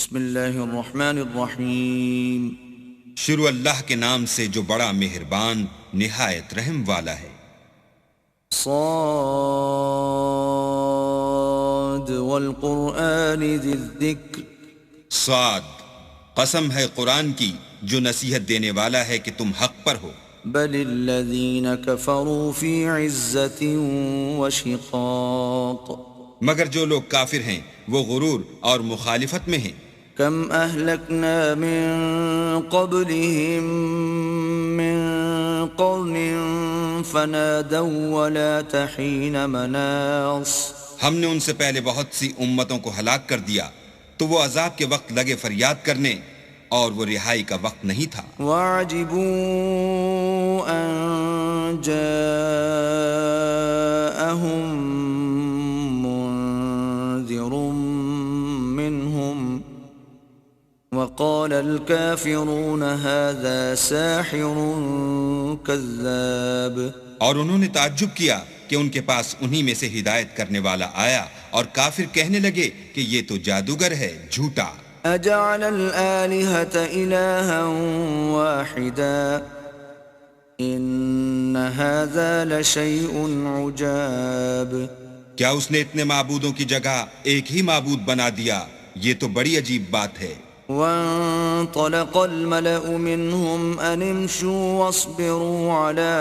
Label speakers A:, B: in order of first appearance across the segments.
A: بسم اللہ الرحمن الرحیم
B: شروع اللہ کے نام سے جو بڑا مہربان نہایت رحم والا ہے۔
A: صاد والقرآن ذی الذکر،
B: صاد، قسم ہے قرآن کی جو نصیحت دینے والا ہے کہ تم حق پر ہو۔
A: بل الذین کفروا فی عزت وشقاق،
B: مگر جو لوگ کافر ہیں وہ غرور اور مخالفت میں ہیں۔
A: کم اہلکنا من قبلہم من قرن فنادوا ولا تحین مناص،
B: ہم نے ان سے پہلے بہت سی امتوں کو ہلاک کر دیا تو وہ عذاب کے وقت لگے فریاد کرنے اور وہ رہائی کا وقت نہیں تھا۔
A: وَعَجِبُوا أَن جَاءَهُم مُّنذِرٌ مِّنْهُمْ وَقَالَ الْكَافِرُونَ هَذَا سَاحِرٌ كَذَّابٌ،
B: اور انہوں نے تعجب کیا کہ ان کے پاس انہی میں سے ہدایت کرنے والا آیا اور کافر کہنے لگے کہ یہ تو جادوگر ہے، جھوٹا۔
A: أَجَعَلَ الْآلِهَةَ إِلَٰهًا وَاحِدًا إِنَّ هَٰذَا لَشَيْءٌ عُجَابٌ،
B: کیا اس نے اتنے معبودوں کی جگہ ایک ہی معبود بنا دیا؟ یہ تو بڑی عجیب بات ہے۔
A: وَانطَلَقَ الْمَلَأُ مِنْهُمْ أَنِ امْشُوا وَاصْبِرُوا عَلَىٰ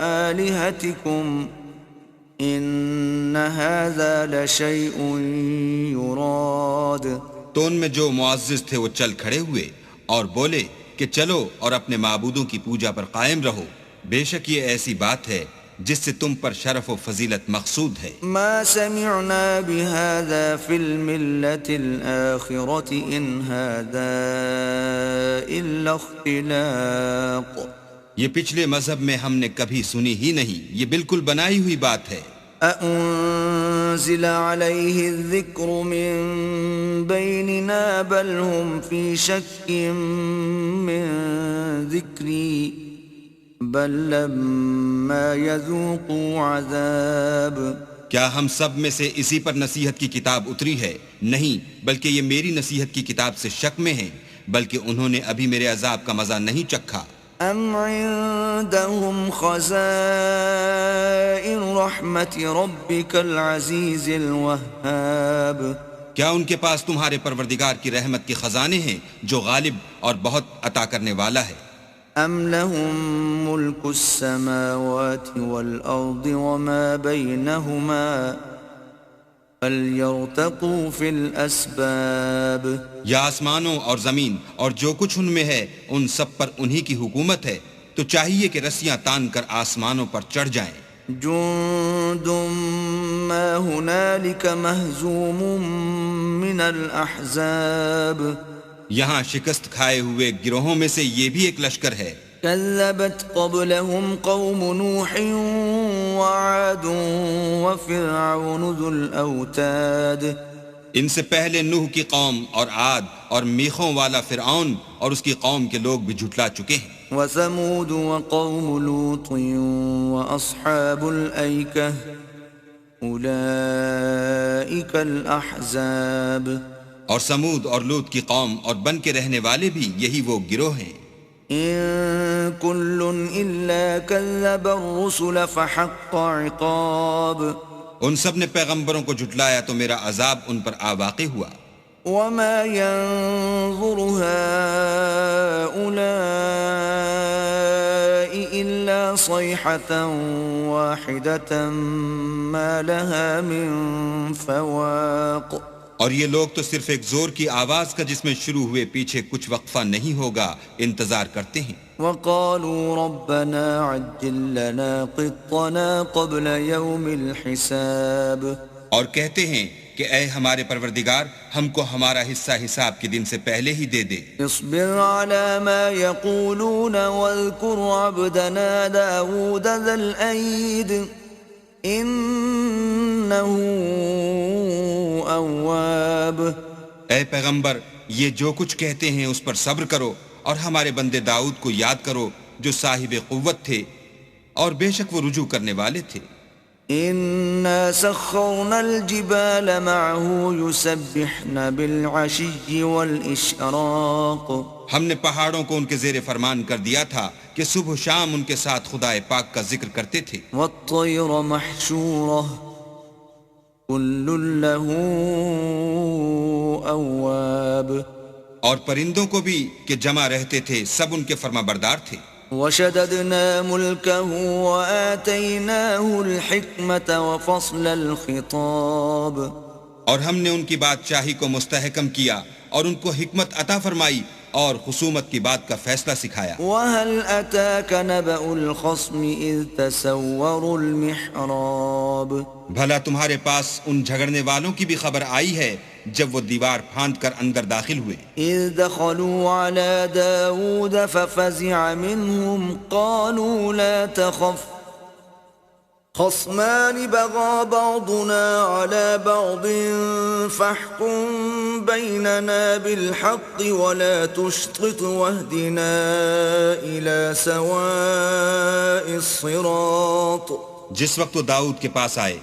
A: آلِهَتِكُمْ إِنَّ هَٰذَا لَشَيْءٌ يُرَادُ،
B: تو ان میں جو معزز تھے وہ چل کھڑے ہوئے اور بولے کہ چلو اور اپنے معبودوں کی پوجا پر قائم رہو، بے شک یہ ایسی بات ہے جس سے تم پر شرف و فضیلت مقصود ہے۔
A: ما سمعنا بهذا في الملة الآخرة إن هذا إلا اختلاق،
B: یہ پچھلے مذہب میں ہم نے کبھی سنی ہی نہیں، یہ بالکل بنائی ہوئی بات ہے۔
A: أأنزل عليه الذكر من بيننا بل هم في شك من ذكري بل لما يذوقوا عذاب،
B: کیا ہم سب میں سے اسی پر نصیحت کی کتاب اتری ہے؟ نہیں، بلکہ یہ میری نصیحت کی کتاب سے شک میں ہیں، بلکہ انہوں نے ابھی میرے عذاب کا مزہ نہیں چکھا۔
A: ام عندهم خزائن رحمت ربك العزیز الوهاب،
B: کیا ان کے پاس تمہارے پروردگار کی رحمت کے خزانے ہیں جو غالب اور بہت عطا کرنے والا ہے؟
A: ام لهم ملک السماوات والارض وما بینهما فلیرتقوا فی الاسباب،
B: یا آسمانوں اور زمین اور جو کچھ ان میں ہے ان سب پر انہی کی حکومت ہے، تو چاہیے کہ رسیاں تان کر آسمانوں پر چڑھ جائیں۔
A: جند ما هنالك مهزوم من الاحزاب،
B: یہاں شکست کھائے ہوئے گروہوں میں سے یہ بھی ایک لشکر ہے۔
A: كذبت قبلهم قوم نوح وعاد وفرعون ذو الأوتاد،
B: ان سے پہلے نوح کی قوم اور عاد اور میخوں والا فرعون اور اس کی قوم کے لوگ بھی جھٹلا چکے ہیں۔
A: وثمود وقوم لوط وأصحاب الأيكة أولئك الأحزاب،
B: اور سمود اور لوط کی قوم اور بن کے رہنے والے بھی یہی وہ گروہ ہیں۔
A: إن كل إلا كذب الرسل فحق عقاب،
B: ان سب نے پیغمبروں کو جھٹلایا تو میرا عذاب ان پر آ واقع ہوا۔
A: وما ينظر هؤلاء إلا صيحة واحدة ما لها من فواق،
B: اور یہ لوگ تو صرف ایک زور کی آواز کا جس میں شروع ہوئے پیچھے کچھ وقفہ نہیں ہوگا انتظار کرتے ہیں۔
A: وقالوا ربنا عجل لنا قطنا قبل يوم الحساب،
B: اور کہتے ہیں کہ اے ہمارے پروردگار ہم کو ہمارا حصہ حساب کے دن سے پہلے ہی دے دے۔
A: اصبر على ما يقولون واذكر عبدنا داود ذا الأيد إنه اواب،
B: اے پیغمبر یہ جو کچھ کہتے ہیں اس پر صبر کرو اور ہمارے بندے داؤد کو یاد کرو جو صاحب قوت تھے اور بے شک وہ رجوع کرنے والے تھے۔
A: إنا سخرنا الجبال معه يسبحن بالعشي والإشراق
B: ہم نے پہاڑوں کو ان کے زیر فرمان کر دیا تھا کہ صبح و شام ان کے ساتھ خدا پاک کا ذکر کرتے تھے.
A: والطير محشورة كل له أواب
B: اور پرندوں کو بھی کہ جمع رہتے تھے سب ان کے فرما بردار تھے.
A: وشددنا ملكه وآتيناه الحكمة وفصل الخطاب
B: اور ہم نے ان کی بادشاہی کو مستحکم کیا اور ان کو حکمت عطا فرمائی اور خصومت کی بات کا فیصلہ سکھایا.
A: وهل أتاك نبأ الخصم إذ تسوروا المحراب
B: بھلا تمہارے پاس ان جھگڑنے والوں کی بھی خبر آئی ہے جب وہ دیوار پھاند کر اندر داخل ہوئے.
A: إذ دخلوا على داود ففزع منهم قالوا لا تخف خصمان بغى بعضنا على بعض فاحكم بيننا بالحق ولا تشطط واهدنا إلى سواء الصراط.
B: جس وقت وہ داؤد کے پاس آئے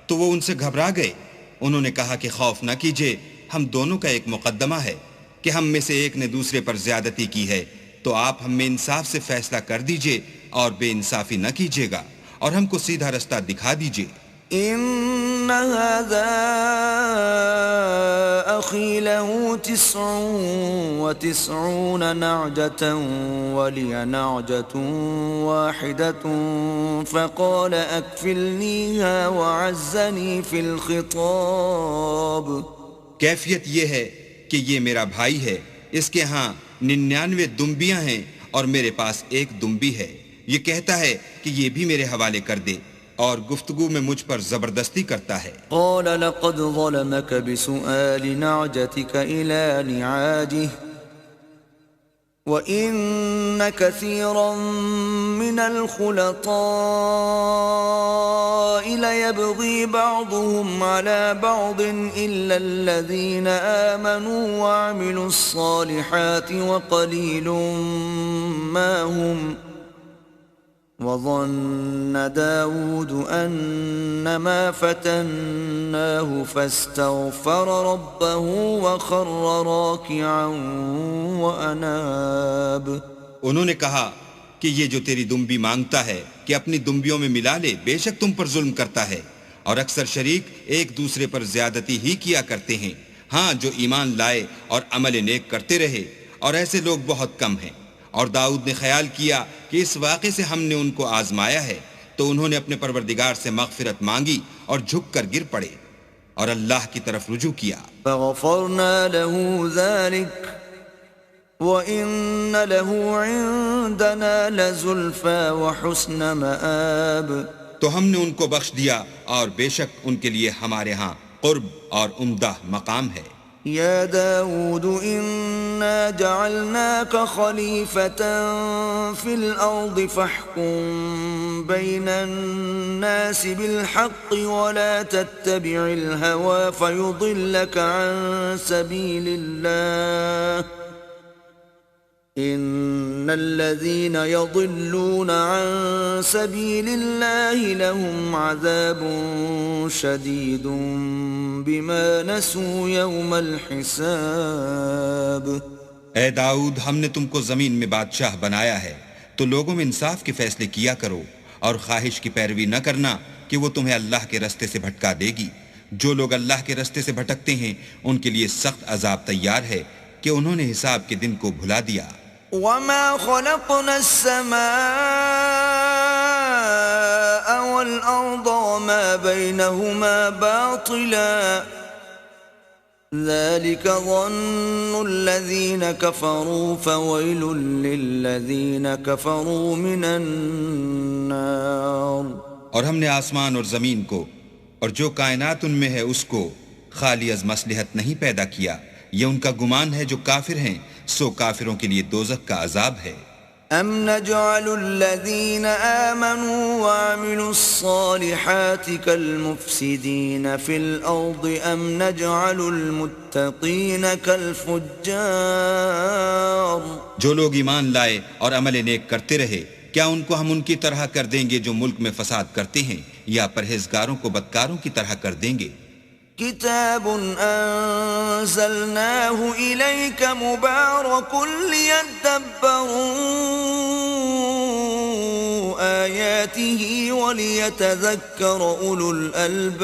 B: تو وہ ان سے گھبرا گئے. انہوں نے کہا کہ خوف نہ کیجیے، ہم دونوں کا ایک مقدمہ ہے کہ ہم میں سے ایک نے دوسرے پر زیادتی کی ہے، تو آپ ہم میں انصاف سے فیصلہ کر دیجئے اور بے انصافی نہ کیجیے گا اور ہم کو سیدھا رستہ دکھا دیجئے.
A: إن هذا أخي له 99 نعجة ولي نعجة واحدة فقال أكفلنيها وعزني في الخطاب.
B: کیفیت یہ ہے کہ یہ میرا بھائی ہے، اس کے ہاں 99 دمبیاں ہیں اور میرے پاس ایک دمبی ہے. یہ کہتا ہے کہ یہ بھی میرے حوالے کر دے اور گفتگو میں مجھ پر زبردستی کرتا ہے.
A: قال لقد ظلمك بسؤال نعجتك إلى نعاجه وإن كثيرا من الخلطاء ليبغي بعضهم على بعض إلا الذين آمنوا وعملوا الصالحات وقليل ما هم. وظن داود أنما فتناه فاستغفر ربه وخر راكعا وأناب.
B: انہوں نے کہا کہ یہ جو تیری دمبی مانگتا ہے کہ اپنی دمبیوں میں ملا لے، بے شک تم پر ظلم کرتا ہے اور اکثر شریک ایک دوسرے پر زیادتی ہی کیا کرتے ہیں. ہاں جو ایمان لائے اور عمل نیک کرتے رہے، اور ایسے لوگ بہت کم ہیں. اور داؤد نے خیال کیا کہ اس واقعے سے ہم نے ان کو آزمایا ہے، تو انہوں نے اپنے پروردگار سے مغفرت مانگی اور جھک کر گر پڑے اور اللہ کی طرف رجوع کیا.
A: فغفرنا له ذلك وإن له عندنا لزلفى وحسن مآب.
B: تو ہم نے ان کو بخش دیا اور بے شک ان کے لیے ہمارے ہاں قرب اور عمدہ مقام ہے.
A: يا داود إنا جعلناك خليفة في الأرض فاحكم بين الناس بالحق ولا تتبع الهوى فيضلك عن سبيل الله إن الذين يضلون عن سبيل الله لهم عذاب شديد بما نسوا يوم الحساب.
B: اے داؤد، ہم نے تم کو زمین میں بادشاہ بنایا ہے، تو لوگوں میں انصاف کے فیصلے کیا کرو اور خواہش کی پیروی نہ کرنا کہ وہ تمہیں اللہ کے رستے سے بھٹکا دے گی. جو لوگ اللہ کے رستے سے بھٹکتے ہیں ان کے لیے سخت عذاب تیار ہے کہ انہوں نے حساب کے دن کو بھلا دیا.
A: وما خلقنا السماء والأرض وما بينهما باطلا ذلك ظن الذين كفروا فويل للذين كفروا من النار.
B: اور ہم نے آسمان اور زمین کو اور جو کائنات ان میں ہے اس کو خالی از مصلحت نہیں پیدا کیا. یہ ان کا گمان ہے جو کافر ہیں، سو کافروں کے لیے دوزخ کا عذاب ہے.
A: ام نجعل الذين آمنوا وعملوا الصالحات كالمفسدين في الأرض ام نجعل المتقين كالفجار.
B: جو لوگ ایمان لائے اور عمل نیک کرتے رہے کیا ان کو ہم ان کی طرح کر دیں گے جو ملک میں فساد کرتے ہیں، یا پرہیزگاروں کو بدکاروں کی طرح کر دیں گے؟
A: كتاب أنزلناه إليك مبارك ليدبروا آياته وليتذكر أولو الألباب.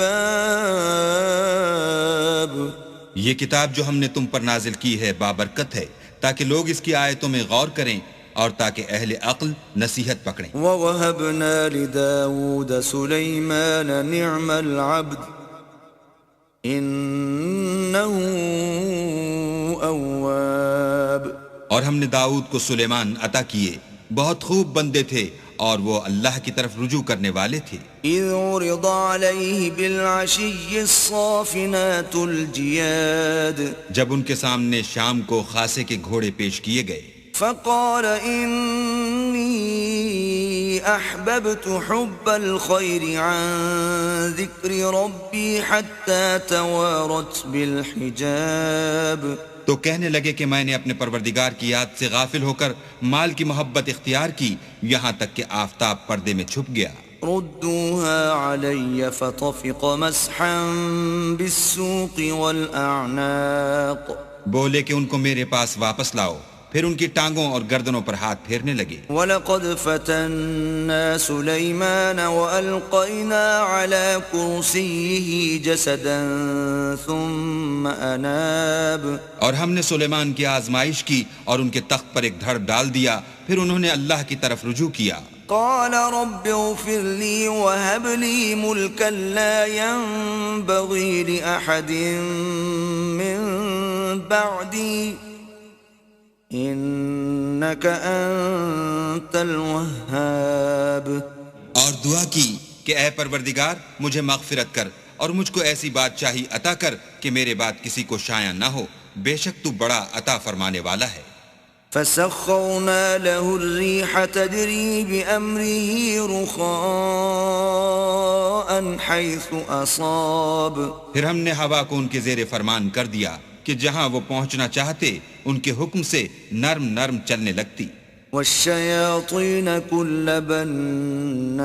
B: یہ کتاب جو ہم نے تم پر نازل کی ہے بابرکت ہے، تاکہ لوگ اس کی آیتوں میں غور کریں اور تاکہ اہل عقل نصیحت پکڑیں.
A: ووهبنا لداود سليمان نعم العبد انه اواب.
B: اور ہم نے داؤد کو سلیمان عطا کیے، بہت خوب بندے تھے اور وہ اللہ کی طرف رجوع کرنے والے تھے.
A: اذ عرض عليه بالعشي الصافنات الجياد
B: جب ان کے سامنے شام کو خاصے کے گھوڑے پیش کیے گئے.
A: فقال إني أحببت حب الخير عن ذكر ربي حتى توارت بالحجاب.
B: تو کہنے لگے کہ میں نے اپنے پروردگار کی یاد سے غافل ہو کر مال کی محبت اختیار کی، یہاں تک کہ آفتاب پردے میں چھپ گیا.
A: ردوها علي فطفق مسحا بالسوق والأعناق.
B: بولے کہ ان کو میرے پاس واپس لاؤ، پھر ان کی ٹانگوں اور گردنوں پر ہاتھ پھیرنے لگے.
A: وَلَقَدْ فَتَنَّا سُلَيْمَانَ وَأَلْقَيْنَا عَلَى كُرْسِيِّهِ جَسَدًا ثُمَّ أَنَابَ.
B: اور ہم نے سلیمان کی آزمائش کی اور ان کے تخت پر ایک دھڑ ڈال دیا، پھر انہوں نے اللہ کی طرف رجوع کیا.
A: قال رب اغفر لي وهب لي ملكا لا ينبغي لأحد من بعدي انك انت الوهاب.
B: اور دعا کی کہ اے پروردگار مجھے مغفرت کر اور مجھ کو ایسی بادشاہی عطا کر کہ میرے بعد کسی کو شایع نہ ہو، بے شک تو بڑا عطا فرمانے والا ہے.
A: فسخرنا له الريح تجري بأمره رخاء حيث أصاب.
B: پھر ہم نے ہوا کو ان کے زیر فرمان کر دیا کہ جہاں وہ پہنچنا چاہتے ان کے حکم سے نرم نرم چلنے لگتی.
A: والشياطين كل بناء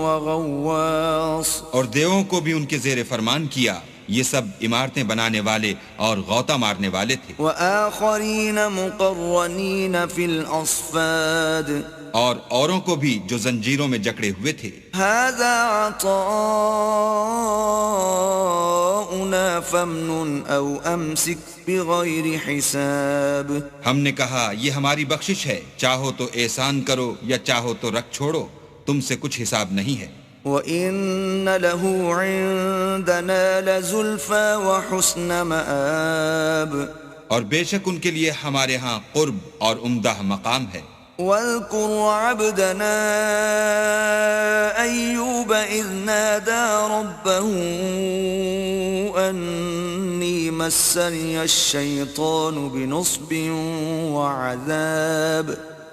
A: وغواص.
B: اور دیووں کو بھی ان کے زیر فرمان کیا، یہ سب عمارتیں بنانے والے اور غوطہ مارنے والے تھے.
A: وآخرين مقرنين في الأصفاد.
B: اور اوروں کو بھی جو زنجیروں میں جکڑے ہوئے تھے.
A: هذا عطاؤنا فامنن أو أمسك بغير حساب.
B: ہم نے کہا یہ ہماری بخشش ہے، چاہو تو احسان کرو یا چاہو تو رکھ چھوڑو، تم سے کچھ حساب نہیں ہے.
A: وَإِنَّ لَهُ عِندَنَا لَزُلْفَى وَحُسْنَ مَآب.
B: اور بے شک ان کے لیے ہمارے ہاں قرب اور عمدہ مقام ہے.
A: وَاذْكُرْ عَبْدَنَا أَيُّوبَ إِذْ نَادَى رَبَّهُ أَنِّي مَسَّنِيَ الشَّيْطَانُ بِنُصْبٍ وَعَذَابٍ.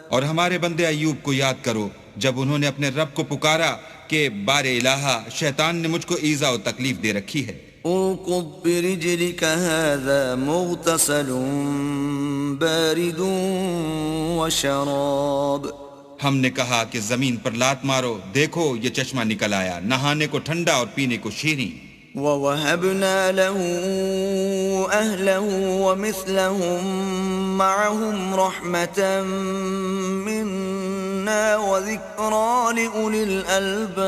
B: اور ہمارے بندے ایوب کو یاد کرو جب انہوں نے اپنے رب کو پکارا کہ بار الہا شیطان نے مجھ کو ایذا و تکلیف دے رکھی ہے.
A: اركض برجلك هذا مغتسل بارد وشراب.
B: ہم نے کہا کہ زمین پر لات مارو، دیکھو یہ چشمہ نکل آیا، نہانے کو ٹھنڈا اور پینے کو شیریں.
A: وَوَهَبْنَا لَهُ أَهْلَهُ وَمِثْلَهُمْ مَعَهُمْ رَحْمَةً مِنَّا وَذِكْرَى لِأُولِي الْأَلْبَابِ.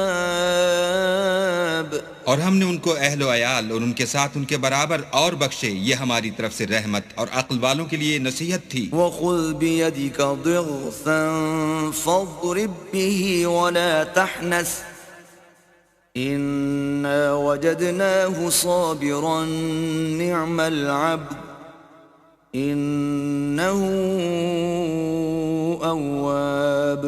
B: اور ہم نے ان کو اہل و عیال اور ان کے ساتھ ان کے برابر اور بخشے، یہ ہماری طرف سے رحمت اور عقل والوں کے لیے نصیحت تھی.
A: وَخُذْ بِيَدِكَ ضِغْثًا فَاضْرِبْ بِهِ وَلَا تَحْنَثْ إِنَّا وَجَدْنَاهُ صَابِرًا نِعْمَ الْعَبْدُ إِنَّهُ أَوَّابٌ.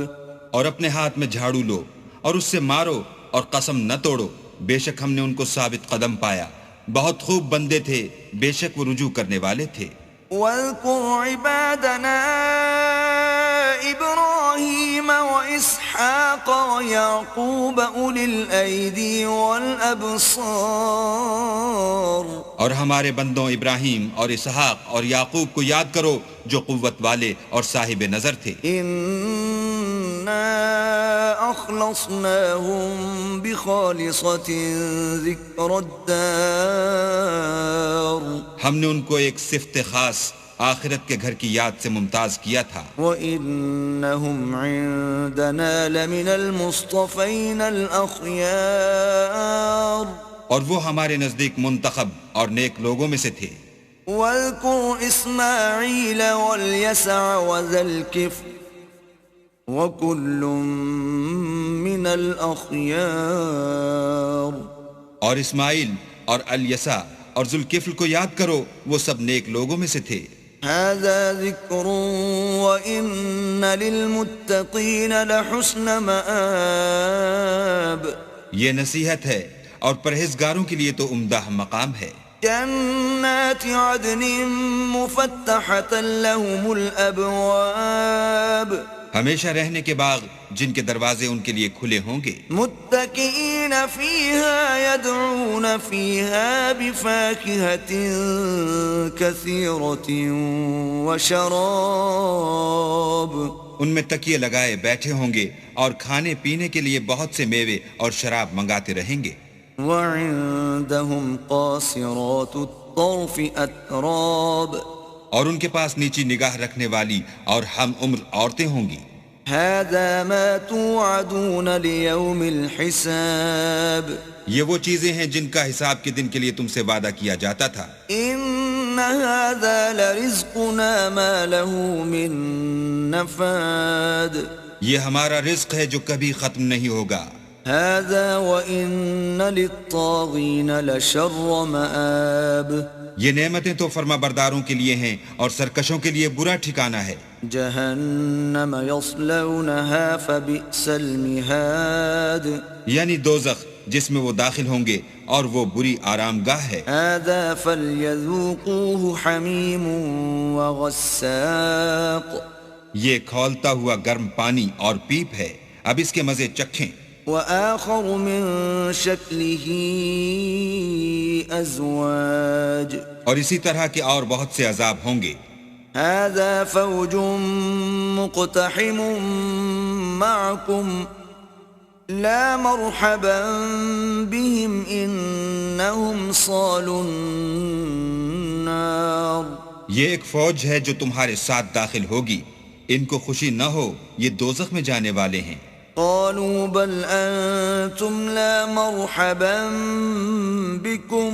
B: اور اپنے ہاتھ میں جھاڑو لو اور اس سے مارو اور قسم نہ توڑو، بے شک ہم نے ان کو ثابت قدم پایا، بہت خوب بندے تھے، بے شک وہ رجوع کرنے والے تھے.
A: واذكر عبادنا إبراهيم وإسحاق ويعقوب أولي الأيدي والأبصار.
B: اور ہمارے بندوں ابراہیم اور اسحاق اور یعقوب کو یاد کرو جو قوت والے اور صاحب نظر تھے.
A: إنا أخلصناهم بخالصة ذكر الدار.
B: ہم نے ان کو ایک صفت خاص آخرت کے گھر کی یاد سے ممتاز کیا تھا.
A: وَإِنَّهُمْ عِندَنَا لَمِنَ الْمُصْطَفَيْنَ الْأَخْيَارِ.
B: اور وہ ہمارے نزدیک منتخب اور نیک لوگوں میں سے تھے.
A: وَاذْكُرْ إِسْمَاعِيلَ وَالْيَسَعَ وَذَا الْكِفْلِ وَكُلٌّ مِّنَ الْأَخْيَارِ.
B: اور اسماعیل اور الیسع اور ذوالکفل کو یاد کرو، وہ سب نیک لوگوں میں سے تھے.
A: هذا ذکر وَإِنَّ لِلْمُتَّقِينَ لَحُسْنَ مَآب.
B: یہ نصیحت ہے اور پرہیزگاروں کے لیے تو عمدہ مقام ہے.
A: جنات عدن مفتحة لهم الأبواب.
B: ہمیشہ رہنے کے باغ جن کے دروازے ان کے لیے کھلے ہوں گے.
A: متکئین فیہا یدعون فیہا بفاکہۃ کثیرۃ وشراب.
B: ان میں تکیے لگائے بیٹھے ہوں گے اور کھانے پینے کے لیے بہت سے میوے اور شراب منگاتے رہیں گے.
A: وعندهم قاصرات الطرف اتراب.
B: اور ان کے پاس نیچی نگاہ رکھنے والی اور ہم عمر عورتیں ہوں گی.
A: هذا ما توعدون ليوم الحساب.
B: یہ وہ چیزیں ہیں جن کا حساب کے دن کے لیے تم سے وعدہ کیا جاتا تھا.
A: ان هذا لرزقنا ما له من نفاد.
B: یہ ہمارا رزق ہے جو کبھی ختم نہیں ہوگا.
A: هذا وإن للطاغين لشر مآب.
B: یہ نعمتیں تو فرما برداروں کے لیے ہیں اور سرکشوں کے لیے برا ٹھکانہ ہے.
A: جہنم یصلونها فبئس المہاد.
B: یعنی دوزخ جس میں وہ داخل ہوں گے اور وہ بری آرام گاہ ہے.
A: هذا فليذوقوه حمیم وغساق.
B: یہ کھولتا ہوا گرم پانی اور پیپ ہے، اب اس کے مزے چکھیں.
A: وآخر من شکلہ ازواج.
B: اور اسی طرح کے اور بہت سے عذاب ہوں گے.
A: هذا فوج مقتحم معكم لا مرحبا بهم انهم صالوا النار.
B: یہ ایک فوج ہے جو تمہارے ساتھ داخل ہوگی، ان کو خوشی نہ ہو، یہ دوزخ میں جانے والے ہیں.
A: قالوا بل انتم لا مرحبا بكم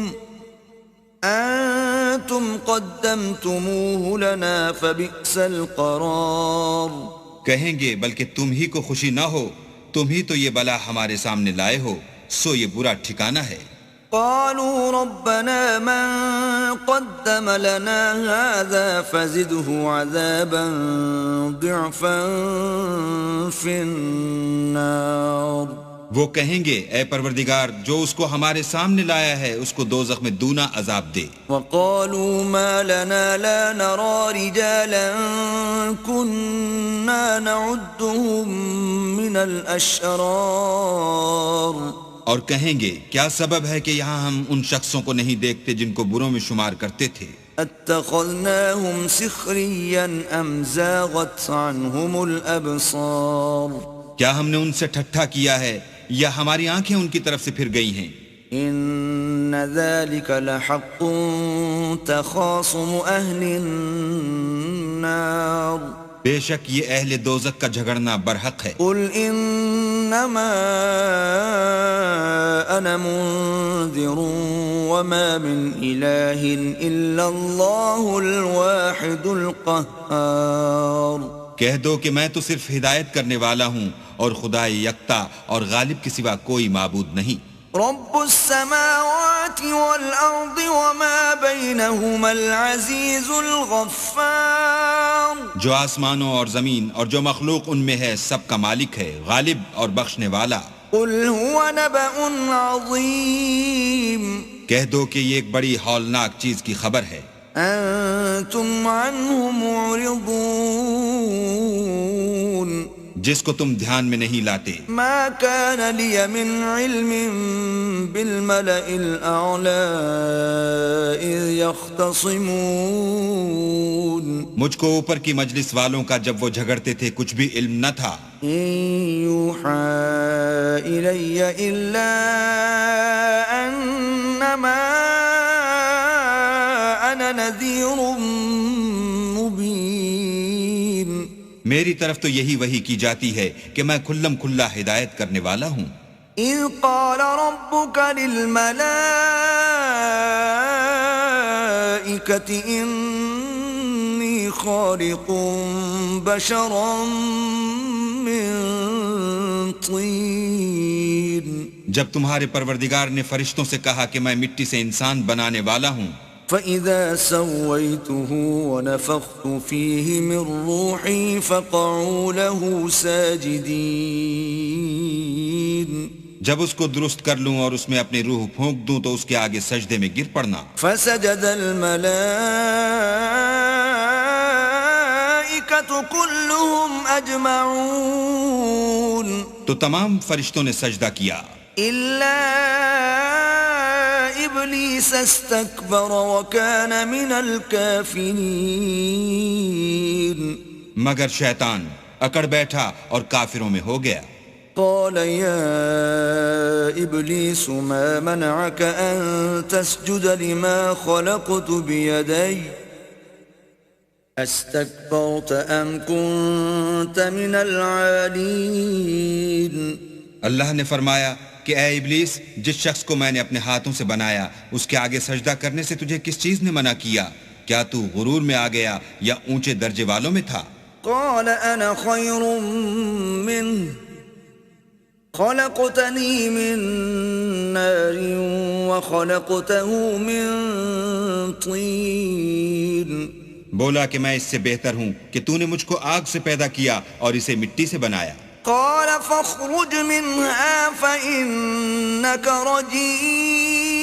A: انتم قدمتموه لنا فبئس القرار.
B: کہیں گے بلکہ تم ہی کو خوشی نہ ہو، تم ہی تو یہ بلا ہمارے سامنے لائے ہو، سو یہ برا ٹھکانہ ہے.
A: قالوا ربنا من قدم لنا هذا فزده عذابا ضعفا في النار.
B: وہ کہیں گے اے پروردگار جو اس کو ہمارے سامنے لایا ہے اس کو دوزخ میں دونا عذاب دے.
A: وقالوا ما لنا لا نرى رجالا كنا نعدهم من الاشرار.
B: اور کہیں گے کیا سبب ہے کہ یہاں ہم ان شخصوں کو نہیں دیکھتے جن کو بروں میں شمار کرتے تھے.
A: اتخذناهم سخريا ام زاغت عنهم الابصار.
B: کیا ہم نے ان سے ٹھٹھا کیا ہے یا ہماری آنکھیں ان کی طرف سے پھر گئی ہیں.
A: ان ذلك لحق تخاصم اهل النار.
B: بے شک یہ اہل دوزخ کا جھگڑنا برحق ہے.
A: قل انما انا منذر وما من اله الا الله الواحد القهار.
B: کہہ دو کہ میں تو صرف ہدایت کرنے والا ہوں اور خدا یکتا اور غالب کے سوا کوئی معبود نہیں.
A: رب السماوات والارض وما بينهما العزيز الغفار.
B: جو آسمانوں اور زمین اور جو مخلوق ان میں ہے سب کا مالک ہے، غالب اور بخشنے والا.
A: قل هو نبأ عظيم.
B: کہہ دو کہ یہ ایک بڑی ہولناک چیز کی خبر ہے.
A: أنتم عنه معرضون
B: جس کو تم دھیان میں نہیں لاتے.
A: ما كان لي من علم بالملأ الأعلى إذ يختصمون
B: مجھ کو اوپر کی مجلس والوں کا جب وہ جھگڑتے تھے کچھ بھی علم نہ تھا.
A: إن يوحى إلي إلا أنما أنا نذير مبين
B: میری طرف تو یہی وحی کی جاتی ہے کہ میں کھلم کھلا ہدایت کرنے والا ہوں.
A: إذ قال ربك للملائكة إني خالق بشرا من طين
B: جب تمہارے پروردگار نے فرشتوں سے کہا کہ میں مٹی سے انسان بنانے والا ہوں.
A: فإذا سويته ونفخت فيه من روحي فقعوا له ساجدين
B: جب اس کو درست کر لوں اور اس میں اپنی روح پھونک دوں تو اس کے آگے سجدے میں گر پڑنا.
A: فسجد الملائكة كلهم أجمعون
B: تو تمام فرشتوں نے سجدہ کیا
A: إلا إبليس استكبر وكان من الكافرين
B: مگر شیطان اکڑ بیٹھا اور کافروں میں ہو گیا.
A: قال يا إبليس ما منعك أن تسجد لما خلقت بيدي استكبرت أم كنت من العالين
B: اللہ نے فرمایا کہ اے ابلیس جس شخص کو میں نے اپنے ہاتھوں سے بنایا اس کے آگے سجدہ کرنے سے تجھے کس چیز نے منع کیا؟ کیا تو غرور میں آ گیا یا اونچے درجے والوں میں تھا؟
A: قال أنا خير منه خلقتني من نار وخلقته من طين
B: بولا کہ میں اس سے بہتر ہوں کہ تو نے مجھ کو آگ سے پیدا کیا اور اسے مٹی سے بنایا.
A: قال فاخرج منها فإنك رجيم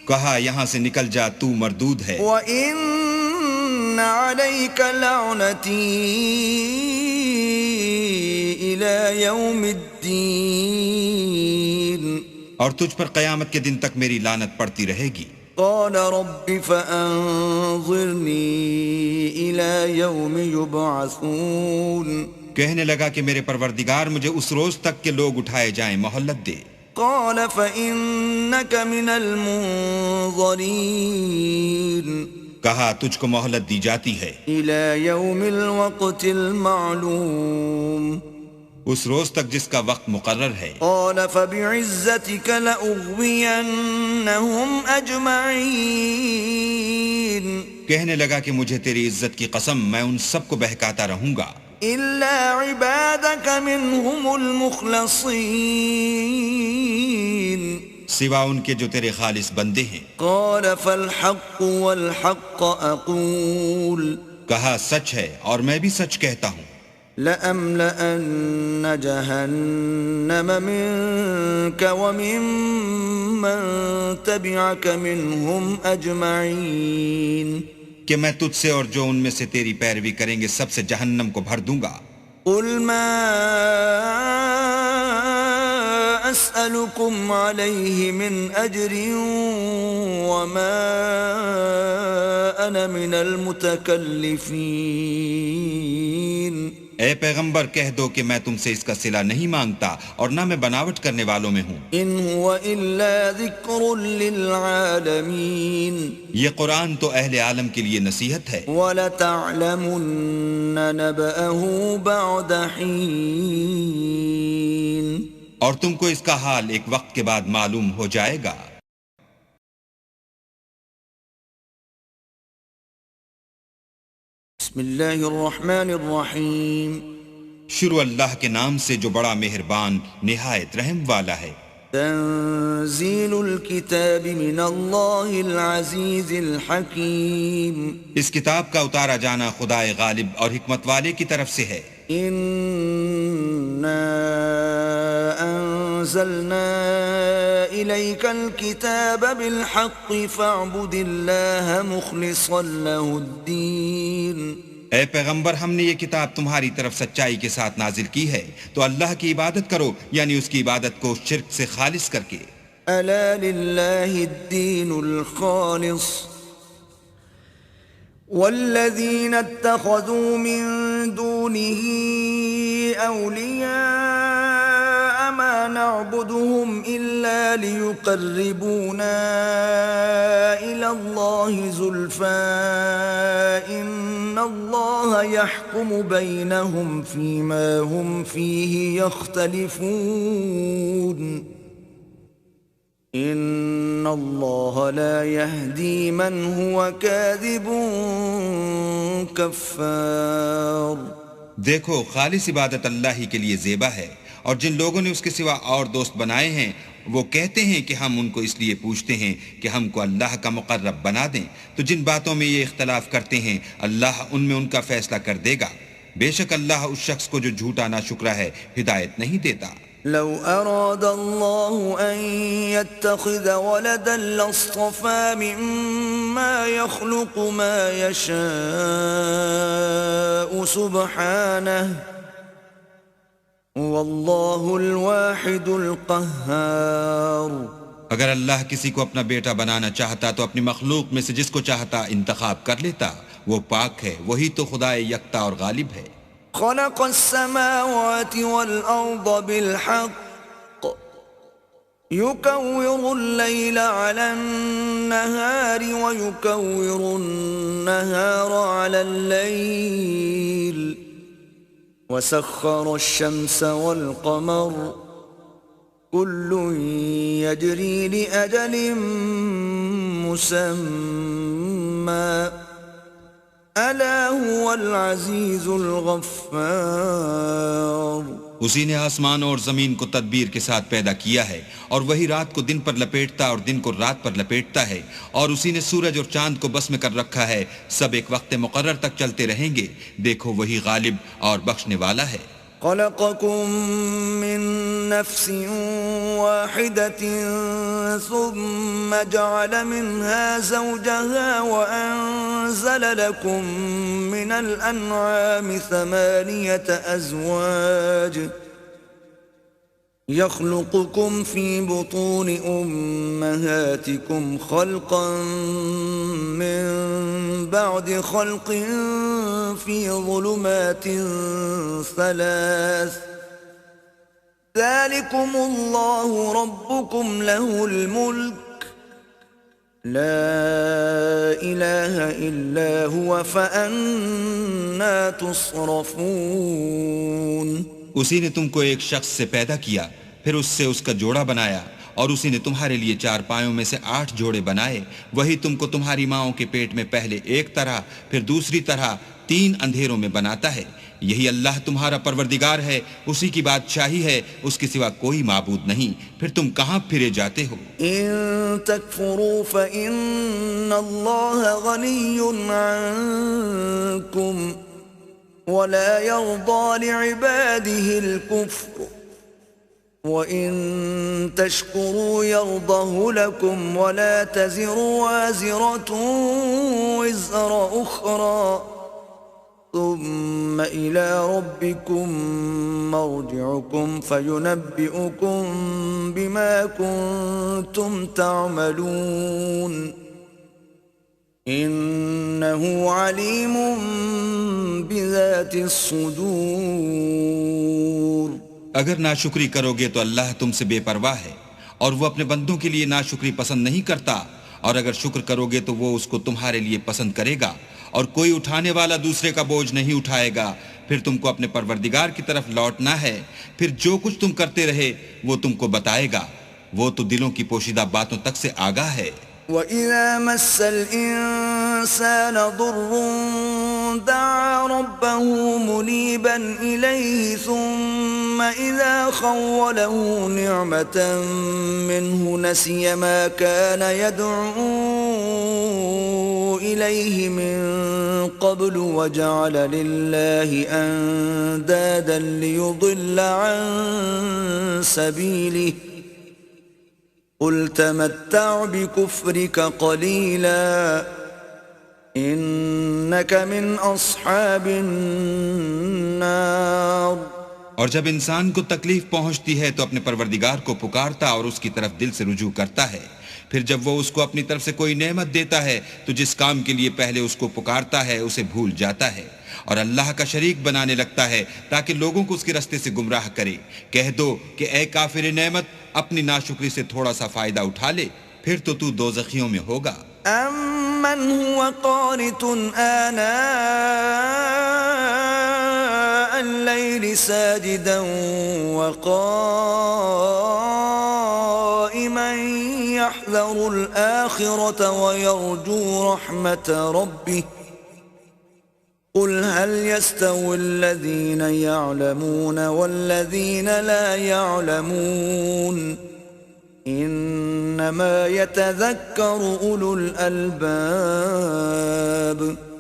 B: کہا یہاں سے نکل جا تو مردود ہے
A: وإن عليك لعنتي إلى يوم الدين
B: اور تجھ پر قیامت کے دن تک میری لعنت پڑتی رہے گی.
A: قال رب فأنظرني إلى يوم يبعثون
B: کہنے لگا کہ میرے پروردگار مجھے اس روز تک کہ لوگ اٹھائے جائیں مہلت دے.
A: قال فإنك من المنظرين
B: کہا تجھ کو مہلت دی جاتی ہے
A: إلى يوم الوقت المعلوم
B: اس روز تک جس کا وقت مقرر ہے.
A: قال فبعزتك لأغوينهم أجمعين
B: کہنے لگا کہ مجھے تیری عزت کی قسم میں ان سب کو بہکاتا رہوں گا
A: إلا عبادك منهم المخلصين
B: سوا ان کے جو تیرے خالص بندے ہیں.
A: قال فالحق والحق أقول
B: کہا سچ ہے اور میں بھی سچ کہتا ہوں.
A: لأملأن جهنم منك وممن تبعك منهم أجمعين
B: کہ میں تجھ سے اور جو ان میں سے تیری پیروی کریں گے سب سے جہنم کو بھر دوں گا.
A: قل ما أسألكم عليه من أجر وما أنا من المتكلفين
B: اے پیغمبر کہہ دو کہ میں تم سے اس کا صلہ نہیں مانگتا اور نہ میں بناوٹ کرنے والوں میں ہوں.
A: إن هو إلا ذكر للعالمين
B: یہ قرآن تو اہل عالم کے لیے نصیحت ہے.
A: وَلَتَعْلَمُنَّ نَبَأَهُ بَعْدَ حِينٍ
B: اور تم کو اس کا حال ایک وقت کے بعد معلوم ہو جائے گا.
A: بسم اللہ الرحمن الرحیم
B: شروع اللہ کے نام سے جو بڑا مہربان نہایت رحم والا ہے.
A: تنزیل الکتاب من اللہ العزیز الحکیم
B: اس کتاب کا اتارا جانا خدائے غالب اور حکمت والے کی طرف سے ہے.
A: اِنَّا أنزلنا إليك الكتاب بالحق فاعبد الله مخلصا له الدين.
B: اے پیغمبر، ہم نے یہ کتاب تمہاری طرف سچائی کے ساتھ نازل کی ہے، تو اللہ کی عبادت کرو، یعنی اس کی عبادت کو شرک سے خالص کر کے.
A: ألا لله الدين الخالص والذين اتخذوا من دونه أولياء ما نعبدهم إلا ليقربونا إلى الله زلفى إن الله يحكم بينهم فيما هم فيه يختلفون ان اللہ لا يهدي من هو كاذب کفار.
B: دیکھو، خالص عبادت اللہ ہی کے لیے زیبا ہے، اور جن لوگوں نے اس کے سوا اور دوست بنائے ہیں وہ کہتے ہیں کہ ہم ان کو اس لیے پوچھتے ہیں کہ ہم کو اللہ کا مقرب بنا دیں، تو جن باتوں میں یہ اختلاف کرتے ہیں اللہ ان میں ان کا فیصلہ کر دے گا. بے شک اللہ اس شخص کو جو جھوٹا ناشکرا ہے ہدایت نہیں دیتا.
A: لو اراد الله ان يتخذ ولدا لاصطفى مما يخلق ما يشاء سبحانه والله الواحد القهار.
B: اگر اللہ کسی کو اپنا بیٹا بنانا چاہتا تو اپنی مخلوق میں سے جس کو چاہتا انتخاب کر لیتا. وہ پاک ہے، وہی تو خدا یکتا اور غالب ہے.
A: خلق السماوات والأرض بالحق يكور الليل على النهار ويكور النهار على الليل وسخر الشمس والقمر كل يجري لأجل مسمى الا هو العزیز الغفار.
B: اسی نے آسمان اور زمین کو تدبیر کے ساتھ پیدا کیا ہے، اور وہی رات کو دن پر لپیٹتا اور دن کو رات پر لپیٹتا ہے، اور اسی نے سورج اور چاند کو بس میں کر رکھا ہے. سب ایک وقت مقرر تک چلتے رہیں گے. دیکھو، وہی غالب اور بخشنے والا ہے.
A: خلقكم من نفس واحدة ثم جعل منها زوجها وأنزل لكم من الأنعام 8 أزواج يخلقكم في بطون أمهاتكم خلقا من بعد خلق في ظلمات 3 ذلكم الله ربكم له الملك لا إله إلا هو فأنا تصرفون.
B: اسی نے تم کو ایک شخص سے پیدا کیا، پھر اس سے اس کا جوڑا بنایا، اور اسی نے تمہارے لیے 4 پایوں میں سے 8 جوڑے بنائے. وہی تم کو تمہاری ماؤں کے پیٹ میں پہلے ایک طرح پھر دوسری طرح 3 اندھیروں میں بناتا ہے. یہی اللہ تمہارا پروردگار ہے، اسی کی بادشاہی ہے، اس کے سوا کوئی معبود نہیں. پھر تم کہاں پھرے جاتے ہو؟
A: ان تکفروا فإن اللہ غنی عنکم ولا يرضى لعباده الكفر وَإِن تَشْكُرُوا يَرْضَهُ لَكُمْ وَلَا تَزِرُ وَازِرَةٌ وِزْرَ أُخْرَى ثُمَّ إِلَى رَبِّكُمْ مَرْجِعُكُمْ فَيُنَبِّئُكُمْ بِمَا كُنْتُمْ تَعْمَلُونَ إِنَّهُ عَلِيمٌ بِذَاتِ الصُّدُورِ.
B: اگر ناشکری کرو گے تو اللہ تم سے بے پرواہ ہے، اور وہ اپنے بندوں کے لیے ناشکری پسند نہیں کرتا، اور اگر شکر کرو گے تو وہ اس کو تمہارے لیے پسند کرے گا، اور کوئی اٹھانے والا دوسرے کا بوجھ نہیں اٹھائے گا. پھر تم کو اپنے پروردگار کی طرف لوٹنا ہے، پھر جو کچھ تم کرتے رہے وہ تم کو بتائے گا. وہ تو دلوں کی پوشیدہ باتوں تک سے آگاہ ہے.
A: وَإِذَا مَسَّ الْإِنسَانَ ضُرٌّ دعا ربه منيبا إليه ثم إذا خوله نعمة منه نسي ما كان يدعو إليه من قبل وجعل لله أندادا ليضل عن سبيله قل تمتع بكفرك قليلا إنك من أصحاب النار.
B: اور جب انسان کو تکلیف پہنچتی ہے تو اپنے پروردگار کو پکارتا اور اس کی طرف دل سے رجوع کرتا ہے. پھر جب وہ اس کو اپنی طرف سے کوئی نعمت دیتا ہے تو جس کام کے لیے پہلے اس کو پکارتا ہے اسے بھول جاتا ہے اور اللہ کا شریک بنانے لگتا ہے تاکہ لوگوں کو اس کے رستے سے گمراہ کرے. کہہ دو کہ اے کافر نعمت اپنی ناشکری سے تھوڑا سا فائدہ اٹھا لے پھر تو دوزخیوں میں ہوگا.
A: أَمَّنْ هُوَ قَانِتٌ آنَاءَ اللَّيْلِ سَاجِدًا وَقَائِمًا يَحْذَرُ الْآخِرَةَ وَيَرْجُو رَحْمَةَ رَبِّهِ قُلْ هَلْ يَسْتَوِي الَّذِينَ يَعْلَمُونَ وَالَّذِينَ لَا يَعْلَمُونَ انما يتذكر اولو الالباب.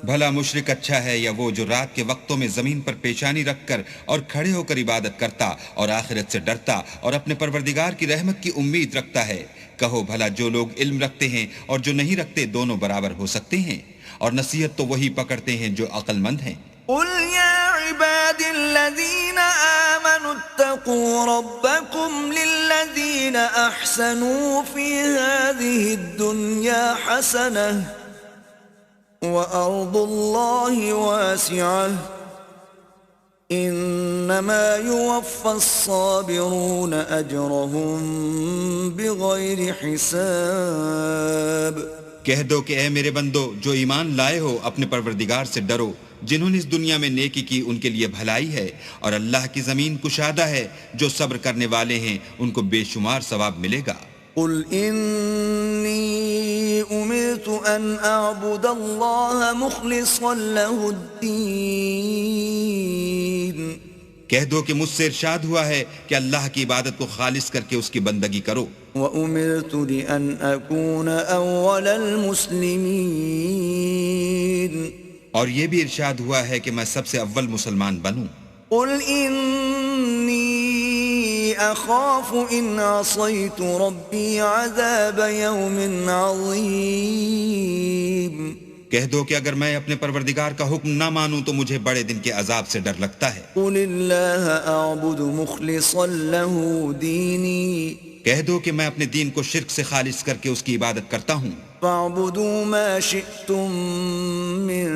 B: بھلا مشرک اچھا ہے یا وہ جو رات کے وقتوں میں زمین پر پیشانی رکھ کر اور کھڑے ہو کر عبادت کرتا اور آخرت سے ڈرتا اور اپنے پروردگار کی رحمت کی امید رکھتا ہے. کہو بھلا جو لوگ علم رکھتے ہیں اور جو نہیں رکھتے دونوں برابر ہو سکتے ہیں؟ اور نصیحت تو وہی پکڑتے ہیں جو عقل مند ہیں.
A: قل يا عباد الذين آمنوا اتقوا ربكم للذين أحسنوا في هذه الدنيا حسنة وأرض الله واسعة إنما يوفى الصابرون أجرهم بغير حساب.
B: کہہ دو کہ اے میرے بندو جو ایمان لائے ہو اپنے پروردگار سے ڈرو. جنہوں نے اس دنیا میں نیکی کی ان کے لیے بھلائی ہے اور اللہ کی زمین کشادہ ہے. جو صبر کرنے والے ہیں ان کو بے شمار ثواب ملے گا.
A: قل إني أمرت أن أعبد الله مخلصا له الدين.
B: کہہ دو کہ مجھ سے ارشاد ہوا ہے کہ اللہ کی عبادت کو خالص کر کے اس کی بندگی کرو.
A: وَأُمِرْتُ لِأَنْ أَكُونَ أَوَّلَ الْمُسْلِمِينَ.
B: اور یہ بھی ارشاد ہوا ہے کہ میں سب سے اول مسلمان بنوں.
A: قُلْ إِنِّي أَخَافُ إِنْ عَصَيْتُ رَبِّي عَذَابَ يَوْمٍ عَظِيمٍ.
B: کہہ دو کہ اگر میں اپنے پروردگار کا حکم نہ مانوں تو مجھے بڑے دن کے عذاب سے ڈر لگتا ہے.
A: قُلِ اللَّهَ أَعْبُدُ مُخْلِصًا لَهُ دِينِي.
B: کہہ دو کہ میں اپنے دین کو شرک سے خالص کر کے اس کی عبادت کرتا ہوں.
A: فَاعْبُدُوا مَا شِئْتُم مِّن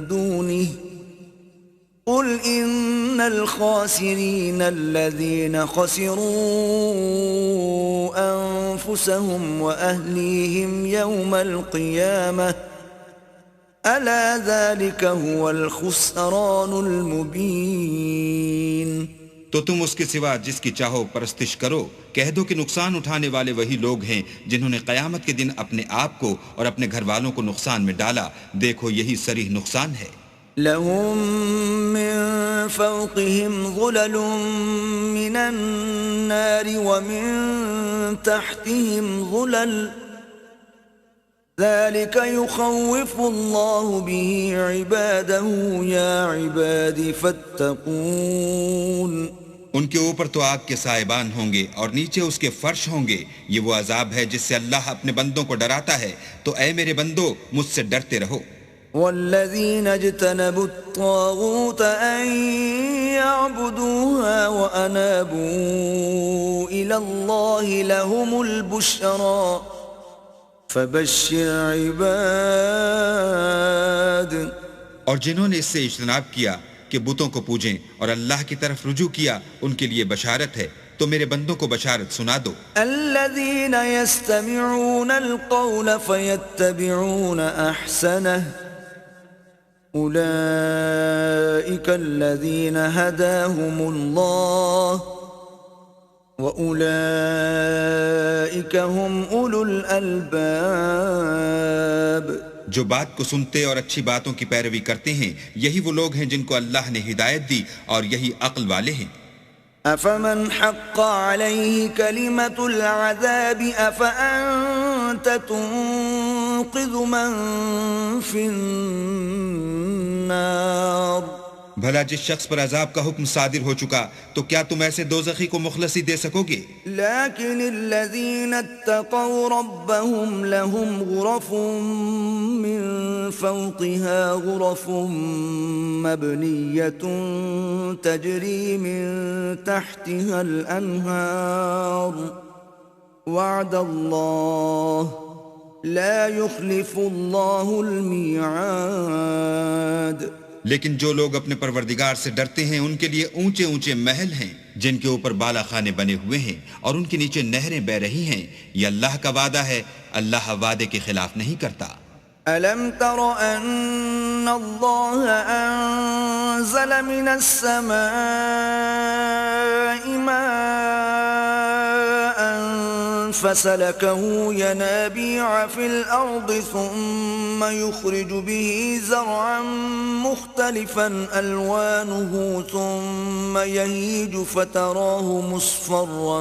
A: دُونِهِ قُلْ إِنَّ الْخَاسِرِينَ الَّذِينَ خَسِرُوا أَنفُسَهُمْ وَأَهْلِيهِمْ يَوْمَ الْقِيَامَةِ أَلَا ذَلِكَ هُوَ الْخُسْرَانُ الْمُبِينُ.
B: تو تم اس کے سوا جس کی چاہو پرستش کرو. کہہ دو کہ نقصان اٹھانے والے وہی لوگ ہیں جنہوں نے قیامت کے دن اپنے آپ کو اور اپنے گھر والوں کو نقصان میں ڈالا. دیکھو یہی صریح نقصان ہے.
A: لهم من فوقهم ظلل من النار ومن تحتهم ظلل ذلك يخوف الله به عباده يا عباد فاتقون.
B: ان کے اوپر تو آگ کے سائبان ہوں گے اور نیچے اس کے فرش ہوں گے. یہ وہ عذاب ہے جس سے اللہ اپنے بندوں کو ڈراتا ہے. تو اے میرے بندو مجھ سے ڈرتے رہو.
A: والذين اجتنبوا الطاغوت أن يعبدوها وأنابوا إلى الله لهم البشرى فبشر عباد.
B: اور جنہوں نے اس سے اجتناب کیا کہ بتوں کو پوجیں اور اللہ کی طرف رجوع کیا ان کے لیے بشارت ہے. تو میرے بندوں کو بشارت سنا دو.
A: الذين يستمعون القول فيتبعون أحسنه أولئك الذين هداهم الله وأولئك هم أولو الألباب.
B: جو بات کو سنتے اور اچھی باتوں کی پیروی کرتے ہیں یہی وہ لوگ ہیں جن کو اللہ نے ہدایت دی اور یہی عقل والے ہیں۔
A: أفمن حق عليه كلمة العذاب أفأنت تنقذ من في النار
B: بھلا جس شخص پر عذاب کا حکم صادر ہو چکا تو کیا تم ایسے دوزخی کو مخلصی دے سکو گے؟
A: لكن الذين اتقوا ربهم لهم غرف من فوقها غرف مبنية تجري من تحتها الأنهار وعد الله لا يخلف الله الميعاد۔
B: لیکن جو لوگ اپنے پروردگار سے ڈرتے ہیں ان کے لیے اونچے اونچے محل ہیں جن کے اوپر بالا خانے بنے ہوئے ہیں اور ان کے نیچے نہریں بہ رہی ہیں، یہ اللہ کا وعدہ ہے، اللہ وعدے کے خلاف نہیں کرتا۔
A: أَلَمْ تَرَ أَنَّ اللَّهَ أَنزَلَ مِنَ السَّمَاءِ مَاءً فَسَلَكَهُ يَنَابِيعَ فِي الْأَرْضِ ثُمَّ يُخْرِجُ بِهِ زَرْعًا مُخْتَلِفًا أَلْوَانُهُ ثُمَّ يَهِيجُ فَتَرَاهُ مُصْفَرًّا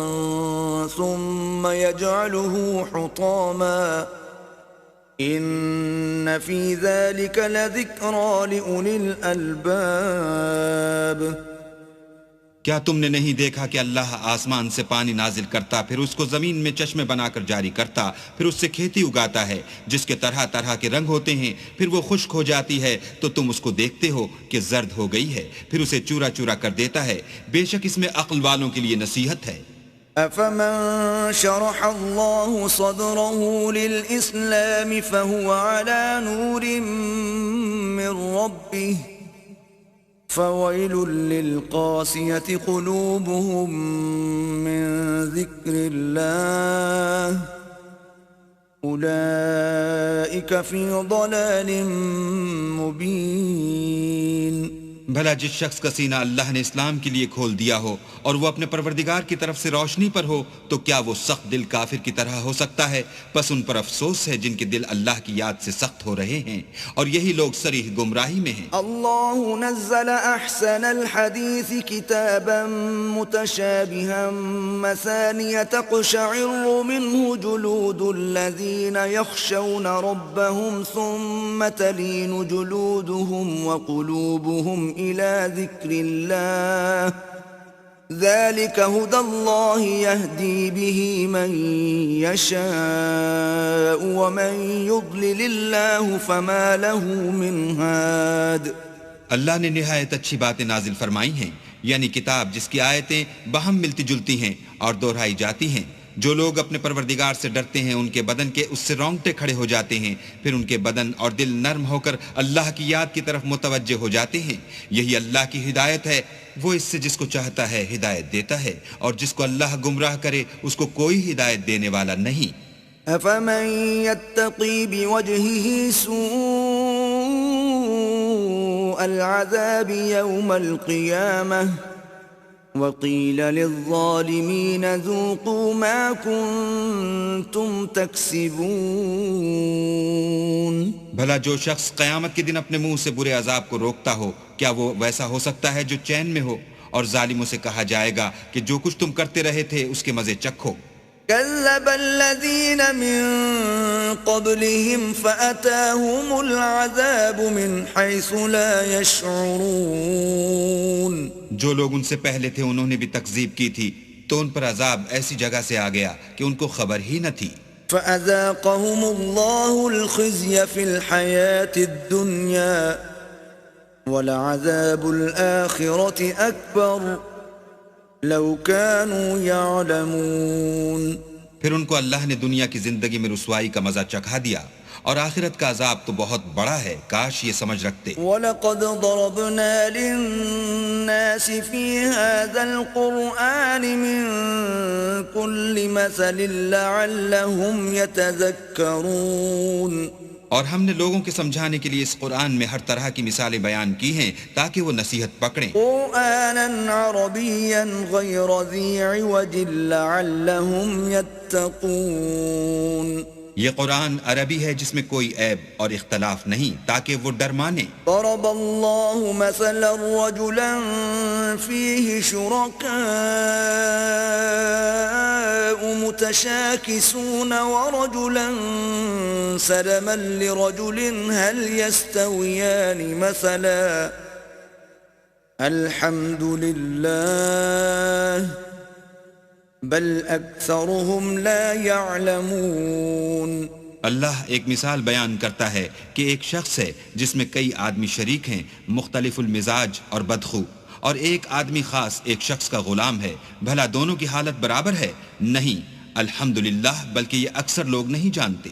A: ثُمَّ يَجْعَلُهُ حُطَامًا إِنَّ فِي ذَلِكَ لَذِكْرَى لِأُولِي الْأَلْبَابِ۔
B: کیا تم نے نہیں دیکھا کہ اللہ آسمان سے پانی نازل کرتا، پھر اس کو زمین میں چشمے بنا کر جاری کرتا، پھر اس سے کھیتی اگاتا ہے جس کے طرح طرح کے رنگ ہوتے ہیں، پھر وہ خشک ہو جاتی ہے تو تم اس کو دیکھتے ہو کہ زرد ہو گئی ہے، پھر اسے چورا چورا کر دیتا ہے، بے شک اس میں عقل والوں کے لیے نصیحت ہے۔
A: أَفَمَن شَرَحَ اللَّهُ صَدْرَهُ لِلْإِسْلَامِ فَهُوَ عَلَى نُورٍ مِّن رَّبِّهِ فَوَيْلٌ لِّلْقَاسِيَةِ قُلُوبُهُم مِّن ذِكْرِ اللَّهِ أُولَئِكَ فِي ضَلَالٍ مُّبِينٍ۔
B: بھلا جس شخص کا سینہ اللہ نے اسلام کے لیے کھول دیا ہو اور وہ اپنے پروردگار کی طرف سے روشنی پر ہو تو کیا وہ سخت دل کافر کی طرح ہو سکتا ہے؟ پس ان پر افسوس ہے جن کے دل اللہ کی یاد سے سخت ہو رہے ہیں اور یہی لوگ صریح گمراہی میں ہیں۔
A: اللہ نزل احسن الحدیث کتابا متشابها مثانیہ تقشعر منه جلود الذین یخشون ربهم ثم تلین جلودهم وقلوبهم إلى ذكر الله ذلك هدى الله يهدي به من يشاء ومن يضلل الله فما له من هاد۔
B: اللہ نے نہایت اچھی باتیں نازل فرمائی ہیں، یعنی کتاب جس کی آیتیں باہم ملتی جلتی ہیں اور دہرائی جاتی ہیں۔ جو لوگ اپنے پروردگار سے ڈرتے ہیں ان کے بدن کے اس سے رونگٹے کھڑے ہو جاتے ہیں، پھر ان کے بدن اور دل نرم ہو کر اللہ کی یاد کی طرف متوجہ ہو جاتے ہیں۔ یہی اللہ کی ہدایت ہے، وہ اس سے جس کو چاہتا ہے ہدایت دیتا ہے، اور جس کو اللہ گمراہ کرے اس کو کوئی ہدایت دینے والا نہیں۔
A: أَفَمَن يَتَّقِي بِوَجْهِهِ سُوءَ الْعَذَابِ يَوْمَ الْقِيَامَةِ وَقِيلَ لِلظَّالِمِينَ ذُوقُوا مَا كُنتُمْ تَكْسِبُونَ۔
B: بھلا جو شخص قیامت کے دن اپنے منہ سے برے عذاب کو روکتا ہو، کیا وہ ویسا ہو سکتا ہے جو چین میں ہو؟ اور ظالموں سے کہا جائے گا کہ جو کچھ تم کرتے رہے تھے اس کے مزے چکھو۔
A: كذب الذين من قبلهم فأتاهم العذاب من حيث لا يشعرون۔
B: جو لوگ ان سے پہلے تھے انہوں نے بھی تکذیب کی تھی تو ان پر عذاب ایسی جگہ سے آ گیا کہ ان کو خبر ہی نہ تھی۔
A: فأذاقهم الله الخزي في الحياة الدنيا ولعذاب الآخرة أكبر لو كانوا يعلمون۔
B: پھر ان کو اللہ نے دنیا کی زندگی میں رسوائی کا مزہ چکھا دیا اور آخرت کا عذاب تو بہت بڑا ہے، کاش یہ سمجھ رکھتے۔
A: وَلَقَدْ ضَرَبْنَا لِلنَّاسِ فِي هَذَا الْقُرْآنِ مِنْ كُلِّ مَثَلٍ لَعَلَّهُمْ يَتَذَكَّرُونَ۔
B: اور ہم نے لوگوں کے سمجھانے کے لیے اس قرآن میں ہر طرح کی مثالیں بیان کی ہیں تاکہ وہ نصیحت پکڑیں۔
A: قرآناً عربیاً غیر ذی عوج لعلہم یتقون۔
B: یہ قرآن عربی ہے جس میں کوئی عیب اور اختلاف نہیں تاکہ وہ ڈر مانے.
A: ضرب الله مثلا رجلا فيه شركاء متشاكسون ورجلا سلما لرجل هل يستويان مثلا الحمد لله بل اکثرهم لا يعلمون.
B: اللہ ایک مثال بیان کرتا ہے کہ ایک شخص ہے جس میں کئی آدمی شریک ہیں مختلف المزاج اور بدخو، اور ایک آدمی خاص ایک شخص کا غلام ہے، بھلا دونوں کی حالت برابر ہے؟ نہیں، الحمدللہ، بلکہ یہ اکثر لوگ نہیں جانتے.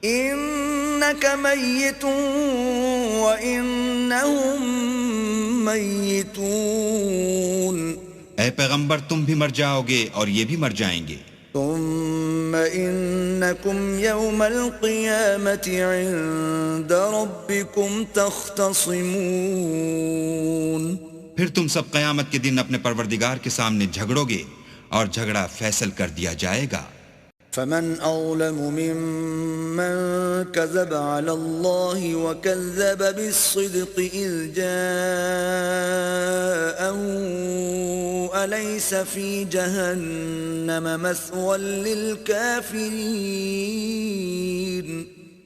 A: انک میت وانہم میتون.
B: اے پیغمبر تم بھی مر جاؤ گے اور یہ بھی مر جائیں گے.
A: ثم انکم یوم القیامت عند ربکم تختصمون.
B: پھر تم سب قیامت کے دن اپنے پروردگار کے سامنے جھگڑو گے اور جھگڑا فیصل کر دیا جائے گا.
A: فمن اظلم ممن كذب على الله وكذب بالصدق اذ جاءه اليس في جهنم مثوى للكافرين.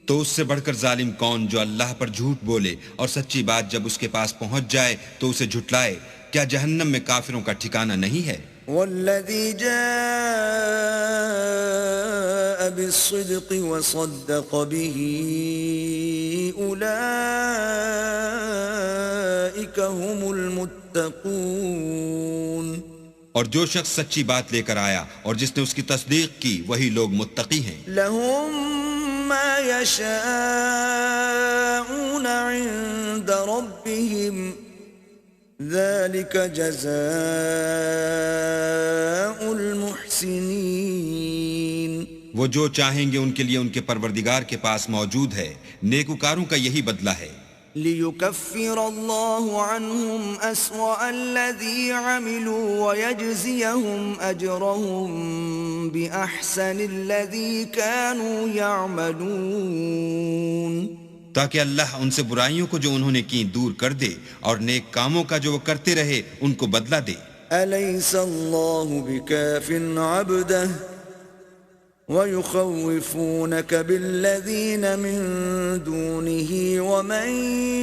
B: تو اس سے بڑھ کر ظالم کون جو اللہ پر جھوٹ بولے اور سچی بات جب اس کے پاس پہنچ جائے تو اسے جھٹلائے؟ کیا جہنم میں کافروں کا ٹھکانہ نہیں ہے؟
A: والذی جاء بالصدق وصدق به اولئک هم المتقون.
B: اور جو شخص سچی بات لے کر آیا اور جس نے اس کی تصدیق کی وہی لوگ متقی ہیں.
A: لهم ما يشاءون عند ربهم ذلك جزاء المحسنین.
B: وہ جو چاہیں گے ان کے لیے ان کے پروردگار کے پاس موجود ہے، نیکوکاروں کا یہی بدلہ ہے.
A: لِيُكَفِّرَ اللَّهُ عَنْهُمْ أَسْوَأَ الَّذِي عَمِلُوا وَيَجْزِيَهُمْ أَجْرَهُمْ بِأَحْسَنِ الَّذِي كَانُوا يَعْمَلُونَ.
B: تاکہ اللہ ان سے برائیوں کو جو انہوں نے کی دور کر دے اور نیک کاموں کا جو وہ کرتے رہے ان کو بدلہ دے.
A: أَلَيْسَ اللَّهُ بِكَافٍ عَبْدَهُ وَيُخَوِّفُونَكَ بِالَّذِينَ مِن دُونِهِ وَمَن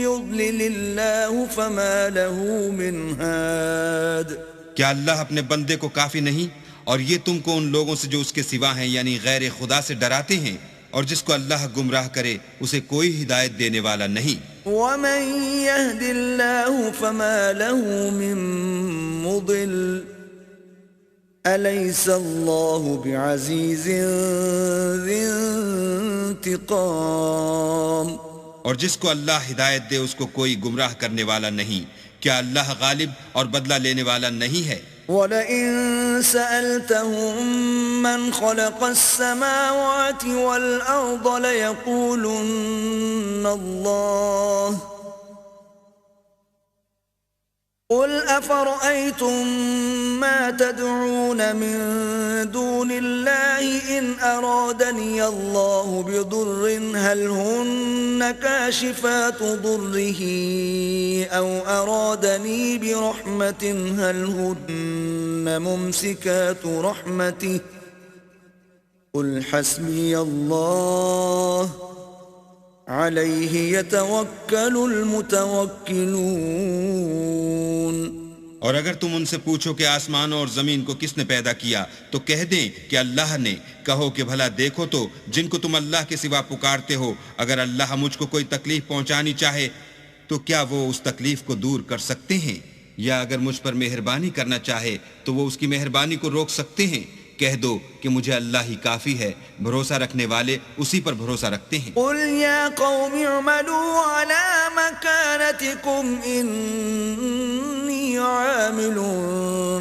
A: يُضْلِلِ اللَّهُ فَمَا لَهُ مِنْ هَادٍ.
B: کیا اللہ اپنے بندے کو کافی نہیں اور یہ تم کو ان لوگوں سے جو اس کے سوا ہیں یعنی غیر خدا سے ڈراتے ہیں، اور جس کو اللہ گمراہ کرے اسے کوئی ہدایت دینے والا نہیں.
A: وَمَن يَهْدِ اللَّهُ فَمَا لَهُ مِن مُضِلٍّ أَلَيْسَ اللَّهُ بِعَزِيزٍ ذِي انتقام.
B: اور جس کو اللہ ہدایت دے اس کو کوئی گمراہ کرنے والا نہیں. کیا اللہ غالب اور بدلہ لینے والا نہیں ہے؟
A: وَلَئِن سَأَلْتَهُم مَّنْ خَلَقَ السَّمَاوَاتِ وَالْأَرْضَ لَيَقُولُنَّ اللَّهُ قُلْ أَفَرَأَيْتُم مَّا تَدْعُونَ مِن دُونِ اللَّهِ إِنْ أَرَادَنِيَ اللَّهُ بِضُرٍّ هَلْ هُنَّ كَاشِفَاتُ ضُرِّهِ أَوْ أَرَادَنِي بِرَحْمَةٍ هَلْ هُنَّ مُمْسِكَاتُ رَحْمَتِهِ قُلْ حَسْبِيَ اللَّهُ علیہ یتوکل المتوکلون.
B: اور اگر تم ان سے پوچھو کہ آسمانوں اور زمین کو کس نے پیدا کیا تو کہہ دیں کہ اللہ نے. کہو کہ بھلا دیکھو تو جن کو تم اللہ کے سوا پکارتے ہو، اگر اللہ مجھ کو کوئی تکلیف پہنچانی چاہے تو کیا وہ اس تکلیف کو دور کر سکتے ہیں؟ یا اگر مجھ پر مہربانی کرنا چاہے تو وہ اس کی مہربانی کو روک سکتے ہیں؟ کہہ دو کہ مجھے اللہ ہی کافی ہے، بھروسہ رکھنے والے اسی پر بھروسہ رکھتے ہیں.
A: قل یا قوم اعملوا على مكانتكم انی عامل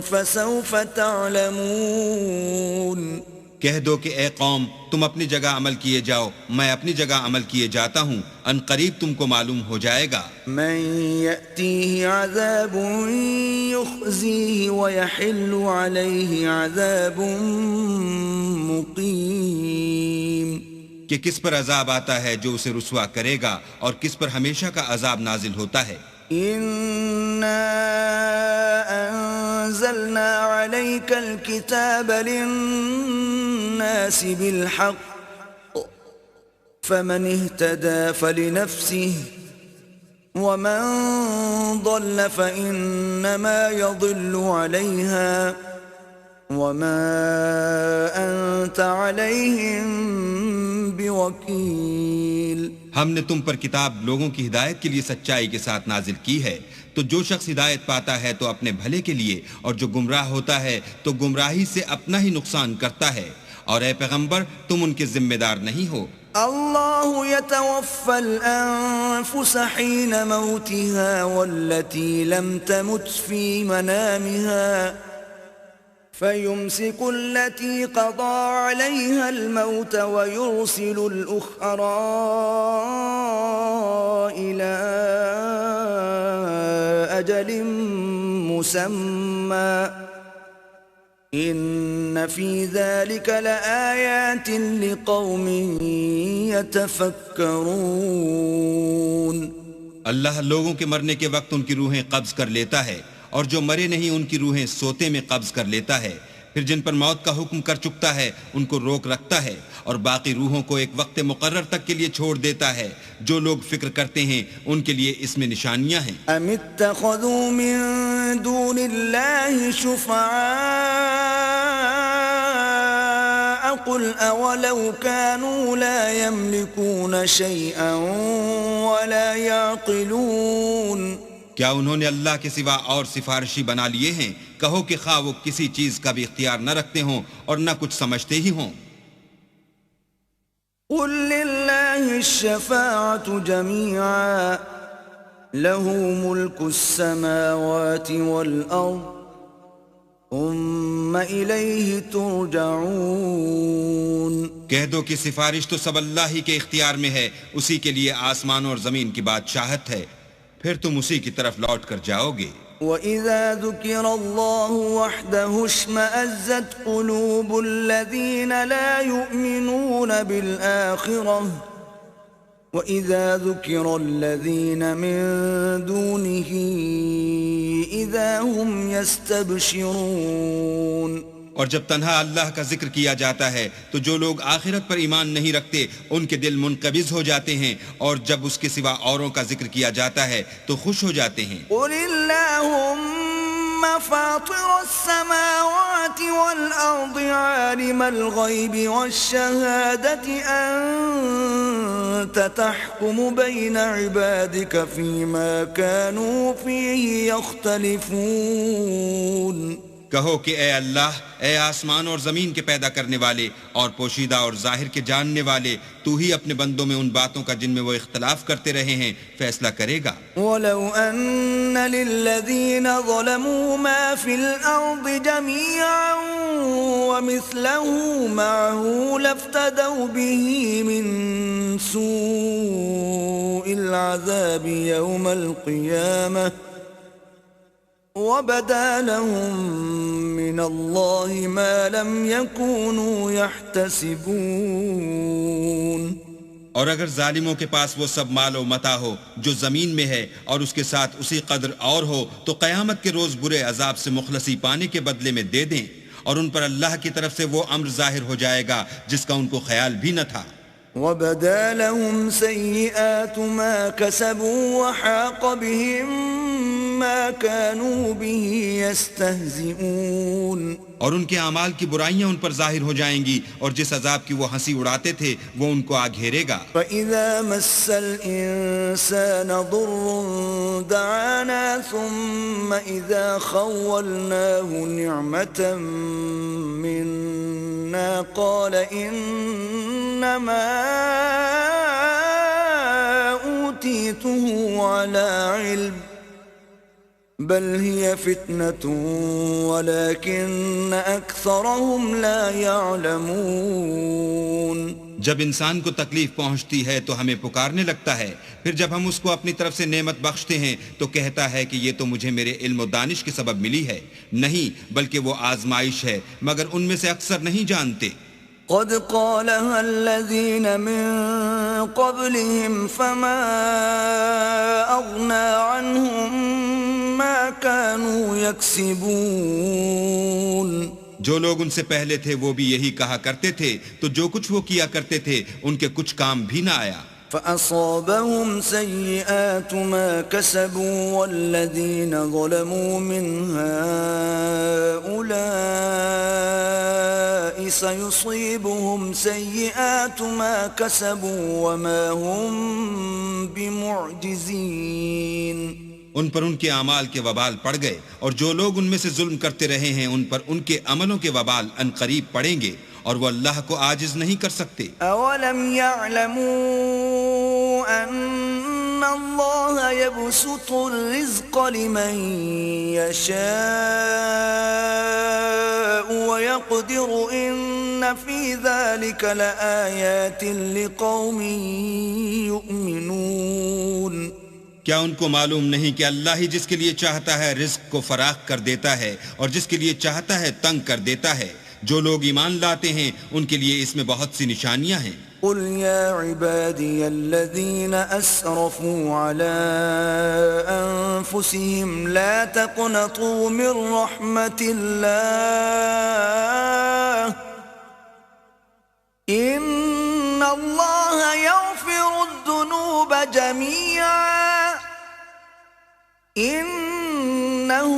A: فسوف تعلمون.
B: کہہ دو کہ اے قوم تم اپنی جگہ عمل کیے جاؤ، میں اپنی جگہ عمل کیے جاتا ہوں، ان قریب تم کو معلوم ہو جائے گا.
A: من یأتیہ عذاب یخزیہ ویحل علیہ عذاب مقیم.
B: کہ کس پر عذاب آتا ہے جو اسے رسوا کرے گا اور کس پر ہمیشہ کا عذاب نازل ہوتا ہے۔
A: إنا أنزلنا عليك الكتاب للناس بالحق فمن اهتدى فلنفسه ومن ضل فإنما يضل عليها وما أنت عليهم بوكيل۔
B: ہم نے تم پر کتاب لوگوں کی ہدایت کے لیے سچائی کے ساتھ نازل کی ہے، تو جو شخص ہدایت پاتا ہے تو اپنے بھلے کے لیے، اور جو گمراہ ہوتا ہے تو گمراہی سے اپنا ہی نقصان کرتا ہے، اور اے پیغمبر تم ان کے ذمہ دار نہیں ہو۔
A: الله يتوفى الأنفس حين موتها والتي لم تمت في منامها فيمسك التي قضى عليها الموت ويرسل الأخرى إلى أجل مسمى إن في ذلك لآيات لقوم يتفكرون۔
B: اللہ لوگوں کے مرنے کے وقت ان کی روحیں قبض کر لیتا ہے، اور جو مرے نہیں ان کی روحیں سوتے میں قبض کر لیتا ہے، پھر جن پر موت کا حکم کر چکتا ہے ان کو روک رکھتا ہے، اور باقی روحوں کو ایک وقت مقرر تک کے لیے چھوڑ دیتا ہے۔ جو لوگ فکر کرتے ہیں ان کے لیے اس میں نشانیاں ہیں۔
A: ام اتخذوا من دون اللہ شفعاء قل اولو كانوا لا يملكون شيئا ولا يعقلون۔
B: کیا انہوں نے اللہ کے سوا اور سفارشی بنا لیے ہیں؟ کہو کہ خواہ وہ کسی چیز کا بھی اختیار نہ رکھتے ہوں اور نہ کچھ سمجھتے ہی ہوں۔
A: قل للہ الشفاعة جميعا له ملك السماوات والأرض ثم إليه ترجعون۔ کہہ
B: دو کہ سفارش تو سب اللہ ہی کے اختیار میں ہے، اسی کے لیے آسمان اور زمین کی بادشاہت ہے، پھر تم اسی کی طرف لوٹ کر جاؤ گے۔
A: وَإِذَا ذُكِرَ اللَّهُ وَحْدَهُ اشْمَأَزَّتْ قُلُوبُ الَّذِينَ لَا يُؤْمِنُونَ بِالْآخِرَةِ وَإِذَا ذُكِرَ الَّذِينَ مِن دُونِهِ إِذَا هُمْ يَسْتَبْشِرُونَ۔
B: اور جب تنہا اللہ کا ذکر کیا جاتا ہے تو جو لوگ آخرت پر ایمان نہیں رکھتے ان کے دل منقبض ہو جاتے ہیں، اور جب اس کے سوا اوروں کا ذکر کیا جاتا ہے تو خوش ہو جاتے ہیں۔
A: قُلِ اللَّهُمَّ فَاطِرَ السَّمَاوَاتِ وَالْأَرْضِ عَالِمَ الْغَيْبِ وَالشَّهَادَةِ أَنْتَ تَحْكُمُ بَيْنَ عِبَادِكَ فِيمَا كَانُوا فِيهِ يَخْتَلِفُونَ۔
B: کہو کہ اے اللہ، اے آسمان اور زمین کے پیدا کرنے والے اور پوشیدہ اور ظاہر کے جاننے والے، تو ہی اپنے بندوں میں ان باتوں کا جن میں وہ اختلاف کرتے رہے ہیں فیصلہ کرے گا۔
A: وَلَوْ أَنَّ لِلَّذِينَ ظَلَمُوا مَا فِي الْأَرْضِ جَمِيعًا وَمِثْلَهُ مَعَهُ لَافْتَدَوْا بِهِ مِنْ سُوءِ الْعَذَابِ يَوْمَ الْقِيَامَةِ وَبَدَا لَهُم مِّنَ اللَّهِ مَا لَمْ يَكُونُوا يَحْتَسِبُونَ۔
B: اور اگر ظالموں کے پاس وہ سب مال و متاع ہو جو زمین میں ہے اور اس کے ساتھ اسی قدر اور ہو، تو قیامت کے روز برے عذاب سے مخلصی پانے کے بدلے میں دے دیں، اور ان پر اللہ کی طرف سے وہ امر ظاہر ہو جائے گا جس کا ان کو خیال بھی نہ تھا۔
A: وَبَدَا لَهُمْ سَيِّئَاتُ مَا كَسَبُوا وَحَاقَ بِهِم ما كانوا به يستهزئون۔
B: اور ان کے اعمال کی برائیاں ان پر ظاہر ہو جائیں گی، اور جس عذاب کی وہ ہنسی اڑاتے تھے وہ ان کو آ گھیرے گا۔
A: فَإِذَا مَسَّ الْإِنسَانَ ضُرٌّ دَعَانَا ثُمَّ إِذَا خَوَّلْنَاهُ نِعْمَةً مِنَّا قَالَ إِنَّمَا أُوتِيتُهُ عَلَى عِلْمٍ بل هي فتنة ولكن أكثرهم لا يعلمون۔
B: جب انسان کو تکلیف پہنچتی ہے تو ہمیں پکارنے لگتا ہے، پھر جب ہم اس کو اپنی طرف سے نعمت بخشتے ہیں تو کہتا ہے کہ یہ تو مجھے میرے علم و دانش کے سبب ملی ہے۔ نہیں، بلکہ وہ آزمائش ہے، مگر ان میں سے اکثر نہیں جانتے۔
A: قد قالها الذين من قبلهم فما أغنى عنهم ما كانوا يكسبون.
B: جو لوگ ان سے پہلے تھے وہ بھی یہی کہا کرتے تھے، تو جو کچھ وہ کیا کرتے تھے ان کے کچھ کام بھی نہ آیا.
A: فأصابهم سيئات ما كسبوا والذين ظلموا من هؤلاء سيصيبهم سيئات ما كسبوا وما هم بمعجزين.
B: ان پر ان کے اعمال کے وبال پڑ گئے، اور جو لوگ ان میں سے ظلم کرتے رہے ہیں ان پر ان کے عملوں کے وبال ان قریب پڑیں گے، اور وہ اللہ کو عاجز نہیں کر سکتے.
A: اولم يعلموا ان اللہ يبسط الرزق لمن يشاء ويقدر ان في ذلك لآیات لقوم يؤمنون.
B: کیا ان کو معلوم نہیں کہ اللہ ہی جس کے لیے چاہتا ہے رزق کو فراخ کر دیتا ہے اور جس کے لیے چاہتا ہے تنگ کر دیتا ہے؟ جو لوگ ایمان لاتے ہیں ان کے لیے اس میں بہت سی نشانیاں ہیں.
A: قل يا عبادي الذين أسرفوا على أنفسهم لا تقنطوا من رحمة الله إن الله يغفر الذنوب جميعا إنه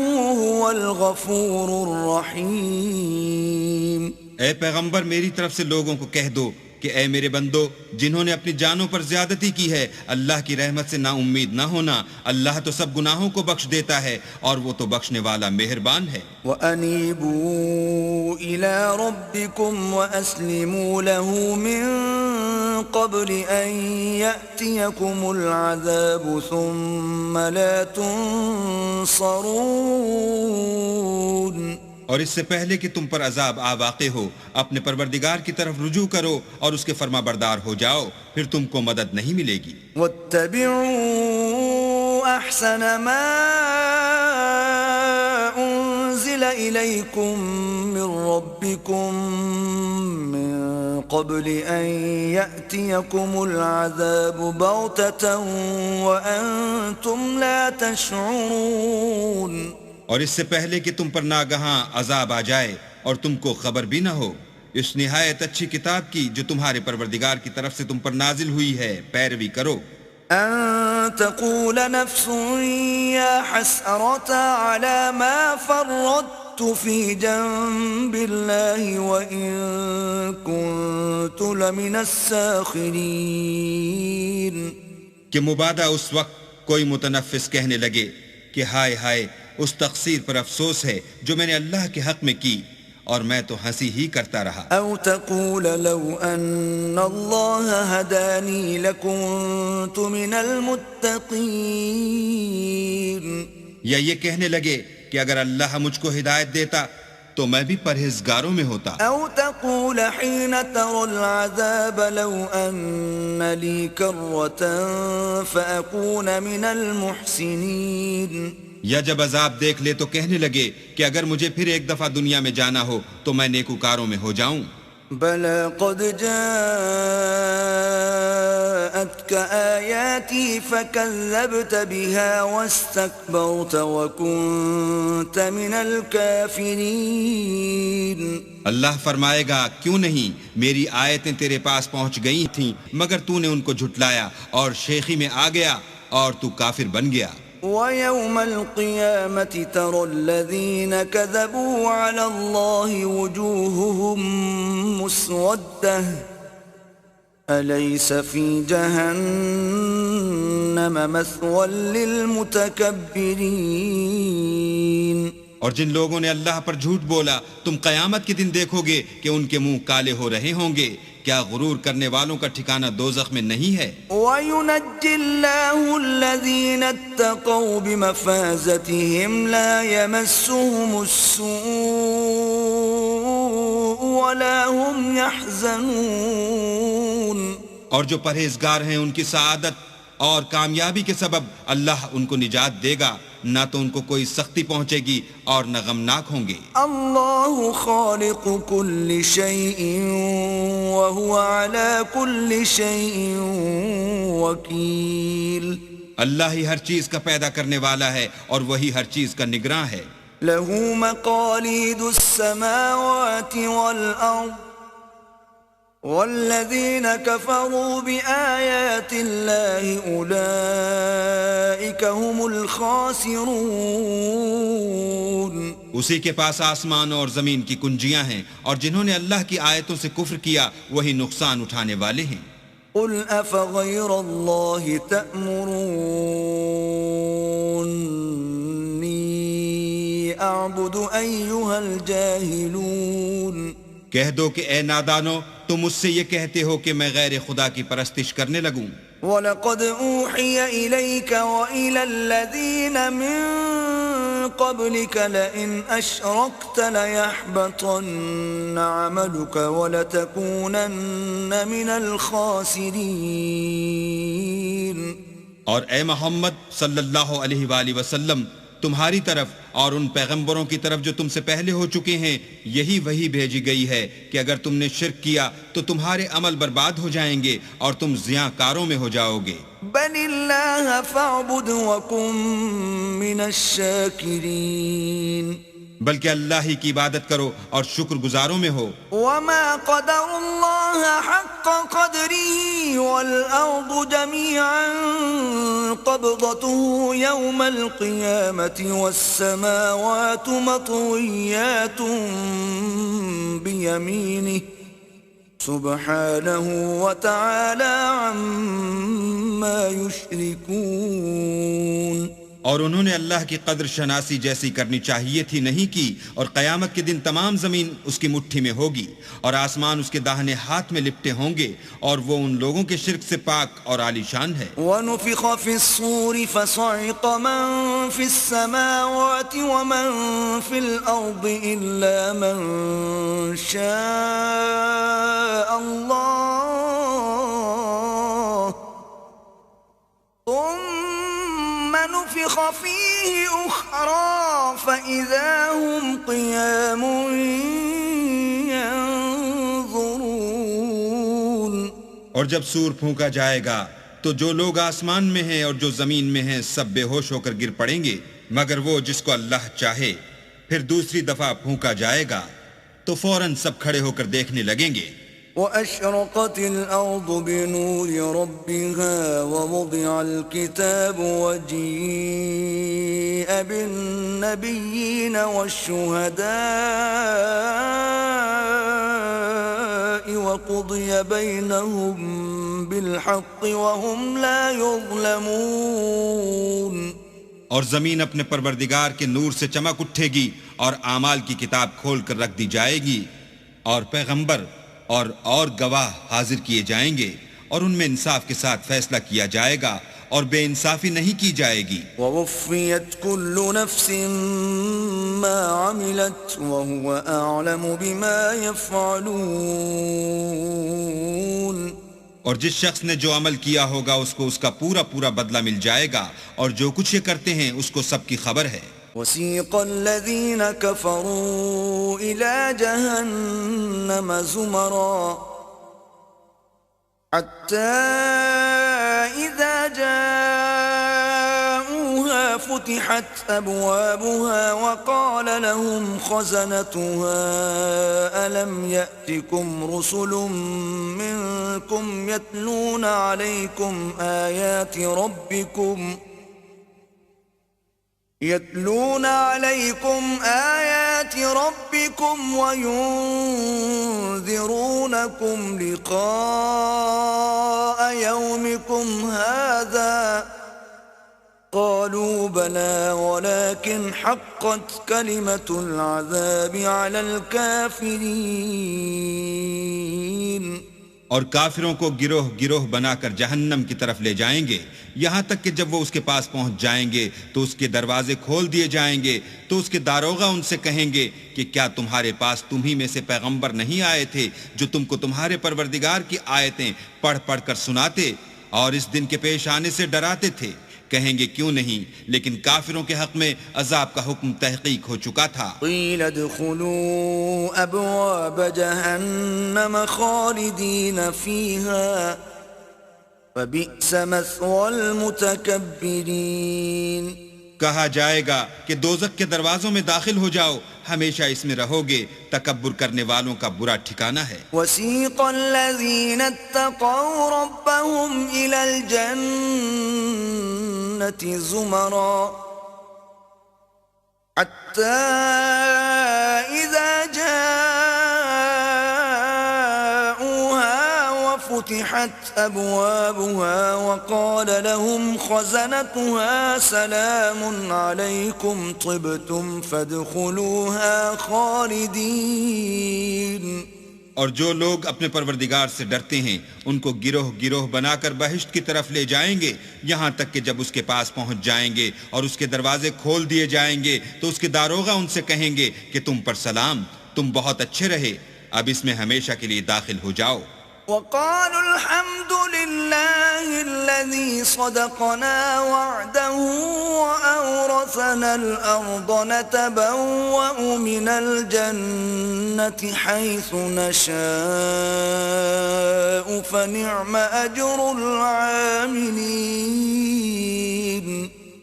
A: هو الغفور الرحيم.
B: اے پیغمبر میری طرف سے لوگوں کو کہہ دو کہ اے میرے بندو، جنہوں نے اپنی جانوں پر زیادتی کی ہے اللہ کی رحمت سے نا امید نہ ہونا. اللہ تو سب گناہوں کو بخش دیتا ہے اور وہ تو بخشنے والا مہربان ہے.
A: وَأَنِيبُوا إِلَىٰ رَبِّكُمْ وَأَسْلِمُوا لَهُ مِن قَبْلِ أَن يَأْتِيَكُمُ الْعَذَابُ ثُمَّ لَا تُنصَرُونَ.
B: اور اس سے پہلے کہ تم پر عذاب آ واقع ہو اپنے پروردگار کی طرف رجوع کرو اور اس کے فرما بردار ہو جاؤ، پھر تم کو مدد نہیں ملے گی.
A: وَاتَّبِعُوا أَحْسَنَ مَا أُنزِلَ إِلَيْكُم مِّن رَّبِّكُم مِّن قَبْلِ أَن يَأْتِيَكُمُ الْعَذَابُ بَغْتَةً وَأَنتُمْ لَا تَشْعُرُونَ.
B: اور اس سے پہلے کہ تم پر ناگہاں عذاب آ جائے اور تم کو خبر بھی نہ ہو، اس نہایت اچھی کتاب کی جو تمہارے پروردگار کی طرف سے تم پر نازل ہوئی ہے پیروی کرو.
A: ان تقول نفس یا حسرة على ما فرطت في جنب الله وإن كنت لمن الساخرين.
B: کہ مبادہ اس وقت کوئی متنفس کہنے لگے کہ ہائے ہائے، اس تقصیر پر افسوس ہے جو میں نے اللہ کے حق میں کی، اور میں تو ہنسی ہی کرتا رہا.
A: او تقول لو ان اللہ ہدانی لکنت من المتقین.
B: یا یہ کہنے لگے کہ اگر اللہ مجھ کو ہدایت دیتا تو میں بھی پرہیزگاروں میں ہوتا.
A: او تقول حين ترى العذاب لو ان لي كرة فأكون من المحسنين.
B: یا جب عذاب دیکھ لے تو کہنے لگے کہ اگر مجھے پھر ایک دفعہ دنیا میں جانا ہو تو میں نیکوکاروں میں ہو جاؤں.
A: بلى قد جاءتك آياتي فكذبت بها واستكبرت وكنت من الكافرين.
B: اللہ فرمائے گا کیوں نہیں، میری آیتیں تیرے پاس پہنچ گئی تھیں مگر تو نے ان کو جھٹلایا اور شیخی میں آ گیا اور تو کافر بن گیا.
A: وَيَوْمَ الْقِيَامَةِ تَرَى الَّذِينَ كَذَبُوا عَلَى اللَّهِ وُجُوهُهُمْ مُسْوَدَّةٌ أَلَيْسَ فِي جَهَنَّمَ مَثْوًى لِّلْمُتَكَبِّرِينَ.
B: اور جن لوگوں نے اللہ پر جھوٹ بولا تم قیامت کے دن دیکھو گے کہ ان کے منہ کالے ہو رہے ہوں گے. کیا غرور کرنے والوں کا ٹھکانہ دوزخ میں نہیں ہے؟
A: وَيُنَجِّ اللَّهُ الَّذِينَ اتَّقَوْا بِمَفَازَتِهِمْ لَا يَمَسُّهُمُ السُّوءُ وَلَا هُمْ يَحْزَنُونَ.
B: اور جو پرہیزگار ہیں ان کی سعادت اور کامیابی کے سبب اللہ ان کو نجات دے گا، نہ تو ان کو کوئی سختی پہنچے گی اور نہ غمناک ہوں گے۔
A: اللہ خالق كل شيء وهو على كل شيء وكيل۔
B: اللہ ہی ہر چیز کا پیدا کرنے والا ہے اور وہی ہر چیز کا نگراں ہے۔
A: له مقاليد السماوات والأرض والذين كفروا بآيات الله أولئك هم الخاسرون۔
B: اسی کے پاس آسمان اور زمین کی کنجیاں ہیں، اور جنہوں نے اللہ کی آیتوں سے کفر کیا وہی نقصان اٹھانے والے ہیں۔
A: قل أفغير الله تأمروني أعبد أيها الجاهلون۔
B: کہہ دو کہ اے نادانو، تم مجھ سے یہ کہتے ہو کہ میں غیر خدا کی پرستش کرنے لگوں۔
A: وَلَقَدْ أُوحِيَ إِلَيْكَ وَإِلَى الَّذِينَ مِن قَبْلِكَ لَئِنْ أَشْرَكْتَ لَيَحْبَطَنَّ عَمَلُكَ وَلَتَكُونَنَّ مِنَ الْخَاسِرِينَ۔
B: اور اے محمد صلی اللہ علیہ وآلہ وسلم، تمہاری طرف اور ان پیغمبروں کی طرف جو تم سے پہلے ہو چکے ہیں یہی وحی بھیجی گئی ہے کہ اگر تم نے شرک کیا تو تمہارے عمل برباد ہو جائیں گے اور تم زیاں کاروں میں ہو جاؤ گے۔
A: بل اللہ فاعبد وکن من الشاکرین،
B: بلکہ اللہ ہی کی عبادت کرو اور شکر گزاروں میں ہو۔
A: وما قدر اللہ حق قدره والارض جميعا قبضته يوم القيامة والسماوات مطويات بيمينه سبحانه وتعالى عما يشركون۔
B: اور انہوں نے اللہ کی قدر شناسی جیسی کرنی چاہیے تھی نہیں کی، اور قیامت کے دن تمام زمین اس کی مٹھی میں ہوگی اور آسمان اس کے داہنے ہاتھ میں لپٹے ہوں گے، اور وہ ان لوگوں کے شرک سے پاک اور عالی شان ہے۔
A: وَنُفِخَ فِي الصُّورِ فَصَعِقَ مَن فِي السَّمَاوَاتِ وَمَن فِي الْأَرْضِ إِلَّا مَن شَاءَ اللَّهُ ثُمَّ نُفِخَ فِيهِ أُخْرَى فَإِذَا هُمْ قِيَامٌ يَنظُرُونَ۔
B: اور جب سور پھونکا جائے گا تو جو لوگ آسمان میں ہیں اور جو زمین میں ہیں سب بے ہوش ہو کر گر پڑیں گے، مگر وہ جس کو اللہ چاہے۔ پھر دوسری دفعہ پھونکا جائے گا تو فوراً سب کھڑے ہو کر دیکھنے لگیں گے۔
A: وَأَشْرَقَتِ الْأَرْضُ بِنُورِ رَبِّهَا وَوُضِعَ الْكِتَابُ وَجِيءَ بِالنَّبِيِّينَ وَالشُّهَدَاءِ وَقُضِيَ بَيْنَهُم بِالْحَقِّ وَهُمْ لَا يُظْلَمُونَ۔
B: اور زمین اپنے پروردگار کے نور سے چمک اٹھے گی اور اعمال کی کتاب کھول کر رکھ دی جائے گی، اور پیغمبر اور گواہ حاضر کیے جائیں گے، اور ان میں انصاف کے ساتھ فیصلہ کیا جائے گا اور بے انصافی نہیں کی جائے گی۔
A: وَوُفِّيَتْ كُلُّ نَفْسٍ مَّا عَمِلَتْ وَهُوَ أَعْلَمُ بِمَا يَفْعَلُونَ۔
B: اور جس شخص نے جو عمل کیا ہوگا اس کو اس کا پورا پورا بدلہ مل جائے گا، اور جو کچھ یہ کرتے ہیں اس کو سب کی خبر ہے۔
A: وَسِيقَ الَّذِينَ كَفَرُوا إِلَى جَهَنَّمَ زُمَرًا حَتَّى إِذَا جَاءُوهَا فُتِحَتْ أَبْوَابُهَا وَقَالَ لَهُمْ خَزَنَتُهَا أَلَمْ يَأْتِكُمْ رُسُلٌ مِّنكُمْ يَتْلُونَ عَلَيْكُمْ آيَاتِ رَبِّكُمْ وَيُنذِرُونَكُمْ لِقَاءَ يَوْمِكُمْ هَذَا قَالُوا بَلَى وَلَكِنْ حَقَّتْ كَلِمَةُ الْعَذَابِ عَلَى الْكَافِرِينَ۔
B: اور کافروں کو گروہ گروہ بنا کر جہنم کی طرف لے جائیں گے، یہاں تک کہ جب وہ اس کے پاس پہنچ جائیں گے تو اس کے دروازے کھول دیے جائیں گے، تو اس کے داروغہ ان سے کہیں گے کہ کیا تمہارے پاس تمہی میں سے پیغمبر نہیں آئے تھے جو تم کو تمہارے پروردگار کی آیتیں پڑھ پڑھ کر سناتے اور اس دن کے پیش آنے سے ڈراتے تھے؟ کہیں گے کیوں نہیں، لیکن کافروں کے حق میں عذاب کا حکم تحقیق ہو چکا تھا۔
A: قیل ادخلوا ابواب جہنم خالدین فیہا فبئس مثوى المتکبرین،
B: کہا جائے گا کہ دوزخ کے دروازوں میں داخل ہو جاؤ، ہمیشہ اس میں رہو گے، تکبر کرنے والوں کا برا ٹھکانہ ہے۔
A: وسیق الذین اتقوا ربهم الى الجنة زمرا حتى اذا جاءوها وفتحت ابوابها وقال لهم خزنتها سلام عليكم طبتم فادخلوها خالدين۔
B: اور جو لوگ اپنے پروردگار سے ڈرتے ہیں ان کو گروہ گروہ بنا کر بہشت کی طرف لے جائیں گے، یہاں تک کہ جب اس کے پاس پہنچ جائیں گے اور اس کے دروازے کھول دیے جائیں گے تو اس کے داروغہ ان سے کہیں گے کہ تم پر سلام، تم بہت اچھے رہے، اب اس میں ہمیشہ کے لیے داخل ہو جاؤ۔
A: وقالوا الحمد لله الذي صدقنا وعده وأورثنا الأرض نتبوأ من الجنة حيث نشاء فنعم أجر العاملين۔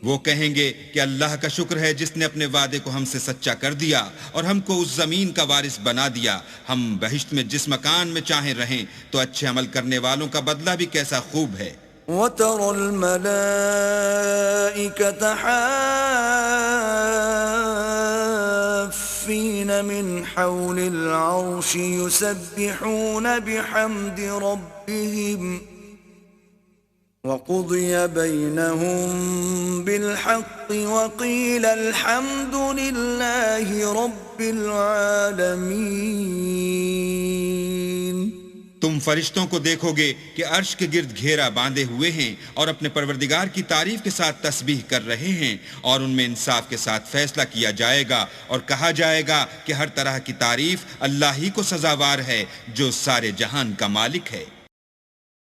B: وہ کہیں گے کہ اللہ کا شکر ہے جس نے اپنے وعدے کو ہم سے سچا کر دیا اور ہم کو اس زمین کا وارث بنا دیا، ہم بہشت میں جس مکان میں چاہیں رہیں، تو اچھے عمل کرنے والوں کا بدلہ بھی کیسا خوب ہے۔
A: وَتَرَى الْمَلَائِكَةَ حَافِّينَ مِنْ حَوْلِ الْعَرْشِ يُسَبِّحُونَ بِحَمْدِ رَبِّهِمْ وَقُضِيَ بَيْنَهُم بِالْحَقِّ وَقِيلَ الْحَمْدُ لِلَّهِ رَبِّ الْعَالَمِينَ۔
B: تم فرشتوں کو دیکھو گے کہ عرش کے گرد گھیرا باندھے ہوئے ہیں اور اپنے پروردگار کی تعریف کے ساتھ تسبیح کر رہے ہیں، اور ان میں انصاف کے ساتھ فیصلہ کیا جائے گا اور کہا جائے گا کہ ہر طرح کی تعریف اللہ ہی کو سزاوار ہے جو سارے جہان کا مالک ہے۔